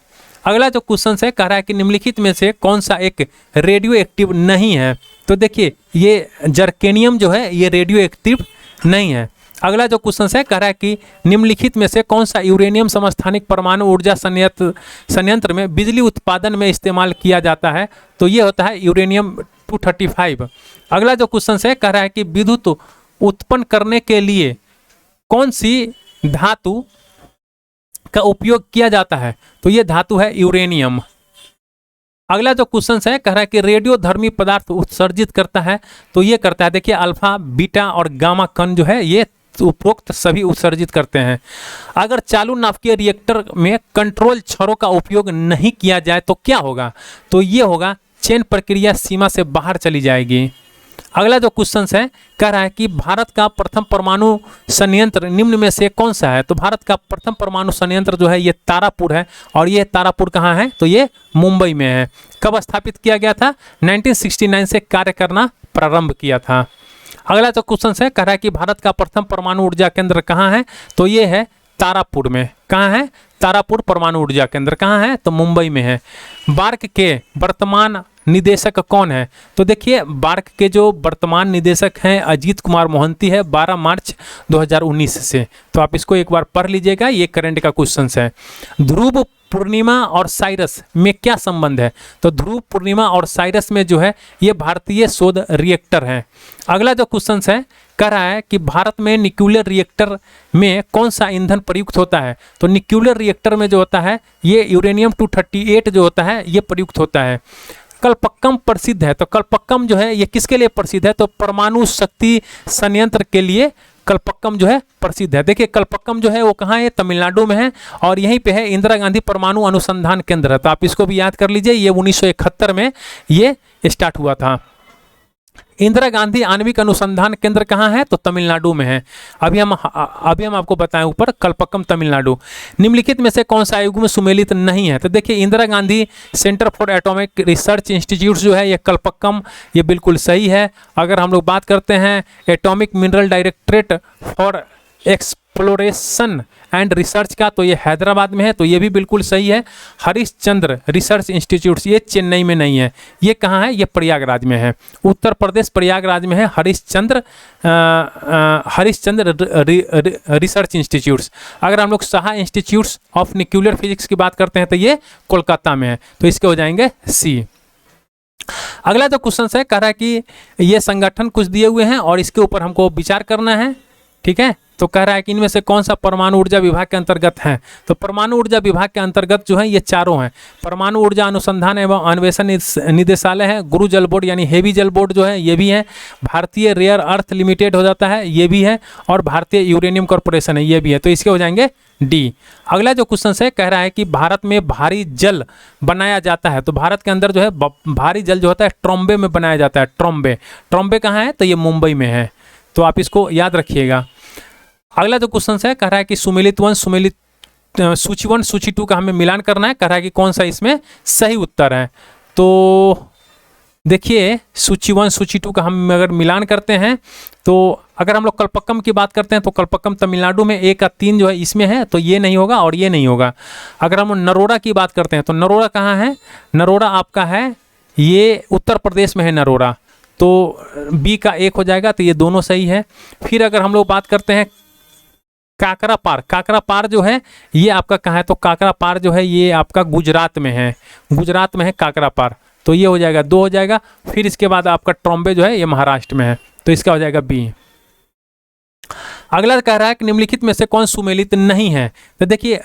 अगला जो क्वेश्चन है कह रहा है कि निम्नलिखित में से कौन सा एक रेडियो एक्टिव नहीं है? तो देखिए ये जर्केनियम जो है ये रेडियो एक्टिव नहीं है। अगला जो क्वेश्चन है कह रहा है कि निम्नलिखित में से कौन सा यूरेनियम समस्थानिक परमाणु ऊर्जा संयंत्र में बिजली उत्पादन में इस्तेमाल किया जाता है? तो ये होता है यूरेनियम 235। अगला जो क्वेश्चन है कह रहा है कि विद्युत उत्पन्न करने के लिए कौन सी धातु का उपयोग किया जाता है? तो ये धातु है यूरेनियम। अगला जो क्वेश्चन है कह रहा है कि रेडियोधर्मी पदार्थ उत्सर्जित करता है, तो ये करता है देखिए अल्फा, बीटा और गामा कण जो है ये उपरोक्त सभी उत्सर्जित करते हैं। अगर चालू नाभिकीय रिएक्टर में कंट्रोल छड़ों का उपयोग नहीं किया जाए तो क्या होगा? तो ये होगा चेन प्रक्रिया सीमा से बाहर चली जाएगी। अगला जो क्वेश्चन है कह रहा है कि भारत का प्रथम परमाणु संयंत्र निम्न में से कौन सा है? तो भारत का प्रथम परमाणु संयंत्र जो है ये तारापुर है, और ये तारापुर कहाँ है? तो ये मुंबई में है। कब स्थापित किया गया था? 1969 से कार्य करना प्रारंभ किया था। अगला जो क्वेश्चन है कह रहा है कि भारत का प्रथम परमाणु ऊर्जा केंद्र कहाँ है? तो ये है तारापुर में। कहाँ है? तारापुर परमाणु ऊर्जा केंद्र कहाँ है? तो मुंबई में है। बार्क के वर्तमान निदेशक कौन है? तो देखिए बार्क के जो वर्तमान निदेशक हैं अजीत कुमार मोहंती है, 12 मार्च 2019 से। तो आप इसको एक बार पढ़ लीजिएगा, ये करंट का क्वेश्चन है। ध्रुव पूर्णिमा और साइरस में क्या संबंध है? तो ध्रुव पूर्णिमा और साइरस में जो है ये भारतीय शोध रिएक्टर है। अगला जो क्वेश्चन है कह रहा है कि भारत में न्यूक्लियर रिएक्टर में कौन सा ईंधन प्रयुक्त होता है? तो न्यूक्लियर रिएक्टर में जो होता है ये यूरेनियम 238 जो होता है ये प्रयुक्त होता है। कलपक्कम प्रसिद्ध है, तो कलपक्कम जो है ये किसके लिए प्रसिद्ध है? तो परमाणु शक्ति संयंत्र के लिए कलपक्कम जो है प्रसिद्ध है। देखिए कलपक्कम जो है वो कहाँ है? तमिलनाडु में है, और यहीं पे है इंदिरा गांधी परमाणु अनुसंधान केंद्र है। तो आप इसको भी याद कर लीजिए, ये 1971 में ये स्टार्ट हुआ था। इंदिरा गांधी आणविक अनुसंधान केंद्र कहाँ है? तो तमिलनाडु में है। अभी हम आपको बताएं ऊपर कलपक्कम तमिलनाडु। निम्नलिखित में से कौन सा युग्म सुमेलित नहीं है? तो देखिए Indira Gandhi centre for atomic research institute जो है ये कलपक्कम, ये बिल्कुल सही है। अगर हम लोग बात करते हैं atomic mineral directorate for exploration and research का, तो ये हैदराबाद में है, तो ये भी बिल्कुल सही है। हरिश्चंद्र रिसर्च इंस्टीट्यूट ये चेन्नई में नहीं है, ये कहाँ है? ये प्रयागराज में है, उत्तर प्रदेश प्रयागराज में है हरिश्चंद्र रिसर्च इंस्टीट्यूट्स। अगर हम लोग Saha institutes of nuclear physics की बात करते हैं तो ये कोलकाता में है, तो इसके हो जाएंगे सी। अगला जो क्वेश्चन है कह रहा है कि ये संगठन कुछ दिए हुए हैं और इसके ऊपर हमको विचार करना है, ठीक है। तो कह रहा है कि इनमें से कौन सा परमाणु ऊर्जा विभाग के अंतर्गत है? तो परमाणु ऊर्जा विभाग के अंतर्गत जो है ये चारों हैं। परमाणु ऊर्जा अनुसंधान एवं अन्वेषण निदेशालय है, गुरु जल बोर्ड यानी हेवी जल बोर्ड जो है ये भी है, भारतीय रेयर अर्थ लिमिटेड हो जाता है ये भी है, और भारतीय यूरेनियम कॉर्पोरेशन है ये भी है, तो इसके हो जाएंगे डी। अगला जो क्वेश्चन है कह रहा है कि भारत में भारी जल बनाया जाता है, तो भारत के अंदर जो है भारी जल जो होता है ट्रॉम्बे में बनाया जाता है। ट्रॉम्बे कहाँ है? तो ये मुंबई में है, तो आप इसको याद रखिएगा। अगला जो क्वेश्चन है कह रहा है कि सुमेलित 1 सुमेलित सूची 1 सूची 2 का हमें मिलान करना है, कह रहा है कि कौन सा इसमें सही उत्तर है। तो देखिए सूची 1 सूची 2 का हम अगर मिलान करते हैं तो अगर हम लोग कलपक्कम की बात करते हैं तो कलपक्कम तमिलनाडु में 1 का 3 जो है इसमें है, तो ये नहीं होगा और ये नहीं होगा। अगर हम नरोड़ा की बात करते हैं तो नरोड़ा कहाँ है? नरोड़ा आपका है ये उत्तर प्रदेश में है नरोड़ा, तो बी का 1 हो जाएगा, तो ये दोनों सही है। फिर अगर हम लोग बात करते हैं काकरापार जो है ये आपका कहाँ है? तो काकरापार जो है ये आपका गुजरात में है, गुजरात में है काकरापार, तो ये हो जाएगा 2 हो जाएगा। फिर इसके बाद आपका ट्रॉम्बे जो है ये महाराष्ट्र में है, तो इसका हो जाएगा बी। अगला कह रहा है कि निम्नलिखित में से कौन सुमेलित नहीं है। तो देखिए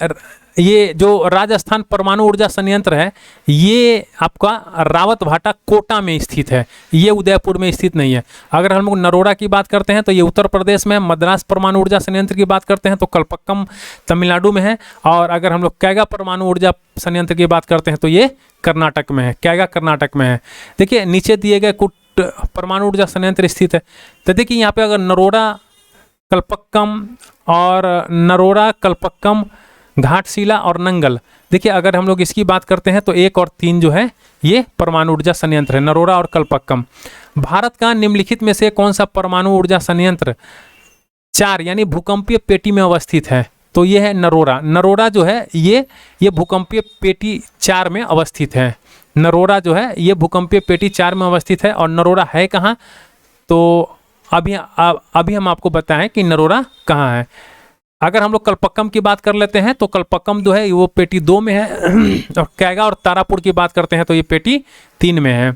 ये जो राजस्थान परमाणु ऊर्जा संयंत्र है ये आपका रावतभाटा कोटा में स्थित है, ये उदयपुर में स्थित नहीं है। अगर हम लोग नरोड़ा की बात करते हैं तो ये उत्तर प्रदेश में है। मद्रास परमाणु ऊर्जा संयंत्र की बात करते हैं तो कलपक्कम तमिलनाडु में है। और अगर हम लोग कैगा परमाणु ऊर्जा संयंत्र की बात करते हैं तो ये कर्नाटक में है, कैगा कर्नाटक में है। देखिए नीचे दिए गए कुछ परमाणु ऊर्जा संयंत्र स्थित है। तो देखिए यहाँ पे अगर नरोड़ा कलपक्कम और नरोड़ा कलपक्कम घाटशिला और नंगल, देखिए अगर हम लोग इसकी बात करते हैं तो 1 और 3 जो है ये परमाणु ऊर्जा संयंत्र है, नरोड़ा और कलपक्कम। भारत का निम्नलिखित में से कौन सा परमाणु ऊर्जा संयंत्र 4 यानी भूकंपीय पेटी में अवस्थित है। तो ये है नरोड़ा। नरोड़ा जो है ये भूकंपीय पेटी 4 में अवस्थित है। नरोड़ा जो है ये भूकंपीय पेटी 4 में अवस्थित है। और नरोड़ा है कहाँ, तो अभी हम आपको बताएं कि नरोड़ा कहाँ है। अगर हम लोग कलपक्कम की बात कर लेते हैं तो कलपक्कम जो है वो पेटी 2 में है। और कैगा और तारापुर की बात करते हैं तो ये पेटी 3 में है।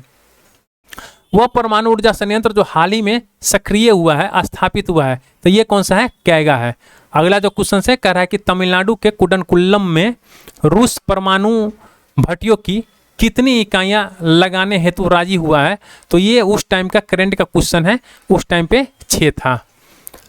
वह परमाणु ऊर्जा संयंत्र जो हाल ही में सक्रिय हुआ है, स्थापित हुआ है, तो ये कौन सा है, कैगा है। अगला जो क्वेश्चन है कह रहा है कि तमिलनाडु के कुडनकुल्लम में रूस परमाणु भट्टियों की कितनी इकाइयां लगाने हेतु राजी हुआ है। तो ये उस टाइम का करंट का क्वेश्चन है, उस टाइम पे 6 था।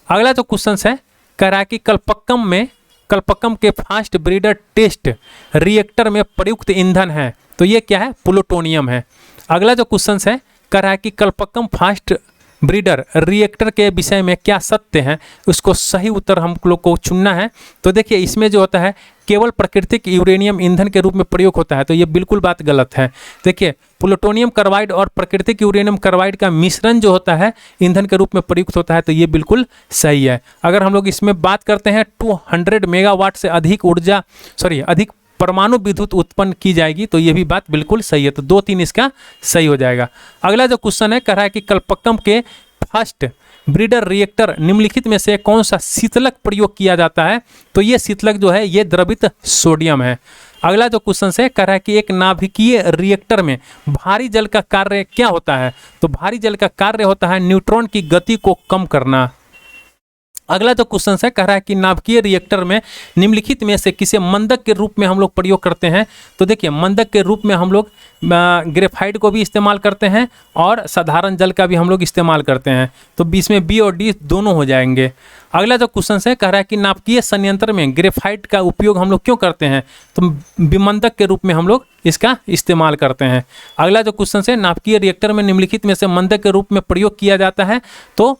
अगला जो क्वेश्चन है कह रहा है कि कलपक्कम के फास्ट ब्रीडर टेस्ट रिएक्टर में प्रयुक्त ईंधन है। तो ये क्या है, प्लूटोनियम है। अगला जो क्वेश्चन है कह रहा है कि कलपक्कम फास्ट ब्रीडर रिएक्टर के विषय में क्या सत्य है, उसको सही उत्तर हम लोग को चुनना है। तो देखिए इसमें जो होता है केवल प्राकृतिक यूरेनियम ईंधन के रूप में प्रयोग होता है, तो ये बिल्कुल बात गलत है। देखिए प्लूटोनियम कार्बाइड और प्राकृतिक यूरेनियम कार्बाइड का मिश्रण जो होता है ईंधन के रूप में प्रयुक्त होता है, तो ये बिल्कुल सही है। अगर हम लोग इसमें बात करते हैं 200 मेगावाट से अधिक परमाणु विद्युत उत्पन्न की जाएगी, तो ये भी बात बिल्कुल सही है। तो 2-3 इसका सही हो जाएगा। अगला जो क्वेश्चन है कह रहा है कि कलपक्कम के फर्स्ट ब्रीडर रिएक्टर निम्नलिखित में से कौन सा शीतलक प्रयोग किया जाता है। तो ये शीतलक जो है ये द्रवित सोडियम है। अगला जो क्वेश्चन है कह रहा है कि एक नाभिकीय रिएक्टर में भारी जल का कार्य क्या होता है। तो भारी जल का कार्य होता है न्यूट्रॉन की गति को कम करना। अगला जो क्वेश्चन है कह रहा है कि नाभिकीय रिएक्टर में निम्नलिखित में से किसे मंदक के रूप में हम लोग प्रयोग करते हैं। तो देखिए मंदक के रूप में हम लोग ग्रेफाइट को भी इस्तेमाल करते हैं और साधारण जल का भी हम लोग इस्तेमाल करते हैं। तो बीच में बी और डी दोनों हो जाएंगे। अगला जो क्वेश्चन है कह रहा है कि नाभिकीय संयंत्र में ग्रेफाइट का उपयोग हम लोग क्यों करते हैं। तो विमंदक के रूप में हम लोग इसका इस्तेमाल करते हैं। अगला जो क्वेश्चन है नाभिकीय रिएक्टर में निम्नलिखित में से मंदक के रूप में प्रयोग किया जाता है। तो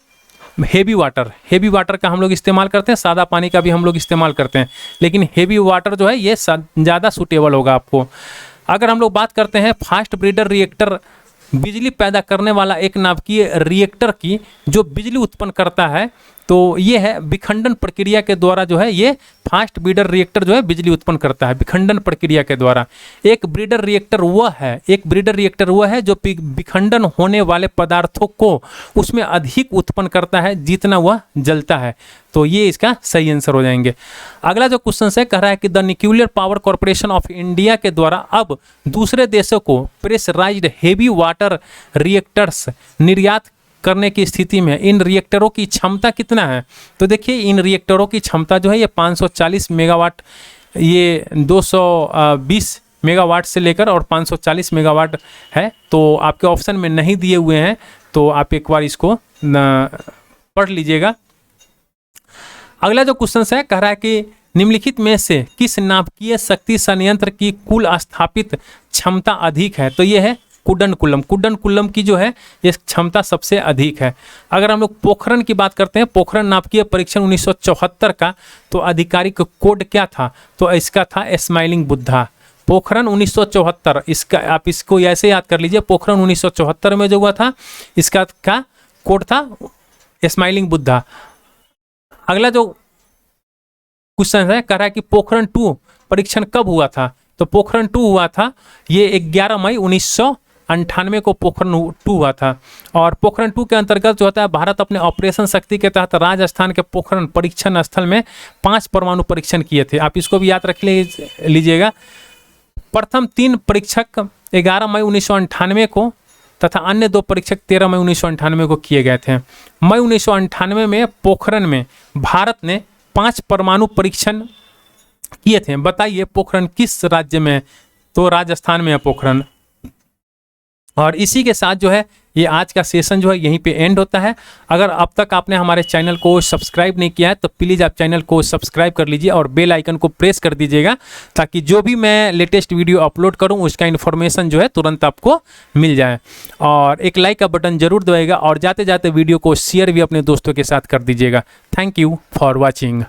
हेवी वाटर का हम लोग इस्तेमाल करते हैं, सादा पानी का भी हम लोग इस्तेमाल करते हैं, लेकिन हेवी वाटर जो है ये ज़्यादा सूटेबल होगा आपको। अगर हम लोग बात करते हैं फास्ट ब्रीडर रिएक्टर बिजली पैदा करने वाला एक नाभिकीय रिएक्टर की जो बिजली उत्पन्न करता है, तो ये है विखंडन प्रक्रिया के द्वारा जो है ये फास्ट ब्रीडर रिएक्टर जो है बिजली उत्पन्न करता है विखंडन प्रक्रिया के द्वारा। एक ब्रीडर रिएक्टर वह है जो विखंडन होने वाले पदार्थों को उसमें अधिक उत्पन्न करता है जितना वह जलता है। तो ये इसका सही आंसर हो जाएंगे। अगला जो क्वेश्चन है कह रहा है कि the nuclear power corporation of India के द्वारा अब दूसरे देशों को प्रेशराइज्ड हेवी वाटर रिएक्टर्स निर्यात करने की स्थिति में इन रिएक्टरों की क्षमता कितना है। तो देखिए इन रिएक्टरों की क्षमता जो है ये 540 मेगावाट, ये 220 मेगावाट से लेकर और 540 मेगावाट है। तो आपके ऑप्शन में नहीं दिए हुए हैं, तो आप एक बार इसको पढ़ लीजिएगा। अगला जो क्वेश्चन है कह रहा है कि निम्नलिखित में से किस नाभिकीय शक्ति संयंत्र की कुल स्थापित क्षमता अधिक है। तो ये है कुडनकुल्लम की जो है ये क्षमता सबसे अधिक है। अगर हम लोग पोखरण की बात करते हैं, पोखरण नाभिकीय परीक्षण 1974 का, तो आधिकारिक कोड क्या था। तो इसका था स्माइलिंग बुद्धा। पोखरण 1974, इसका आप इसको ऐसे याद कर लीजिए, पोखरण 1974 में जो हुआ था इसका क्या कोड था, स्माइलिंग बुद्धा। अगला जो क्वेश्चन है कह रहा है कि पोखरण 2 परीक्षण कब हुआ था। तो पोखरण 2 हुआ था ये 11 मई 1998 को पोखरण 2 हुआ था। और पोखरण 2 के अंतर्गत जो होता है भारत अपने ऑपरेशन शक्ति के तहत राजस्थान के पोखरण परीक्षण स्थल में 5 परमाणु परीक्षण किए थे। आप इसको भी याद रख लीजिएगा। प्रथम 3 परीक्षक 11 मई 1998 को तथा अन्य 2 परीक्षण 13 मई 1998 को किए गए थे। मई 1998 में पोखरण में भारत ने 5 परमाणु परीक्षण किए थे। बताइए पोखरण किस राज्य में? तो राजस्थान में है पोखरण। और इसी के साथ जो है ये आज का सेशन जो है यहीं पे एंड होता है। अगर अब तक आपने हमारे चैनल को सब्सक्राइब नहीं किया है तो प्लीज़ आप चैनल को सब्सक्राइब कर लीजिए और बेल आइकन को प्रेस कर दीजिएगा, ताकि जो भी मैं लेटेस्ट वीडियो अपलोड करूं उसका इन्फॉर्मेशन जो है तुरंत आपको मिल जाए। और एक लाइक का बटन जरूर दबाइएगा और जाते जाते वीडियो को शेयर भी अपने दोस्तों के साथ कर दीजिएगा। Thank you for watching.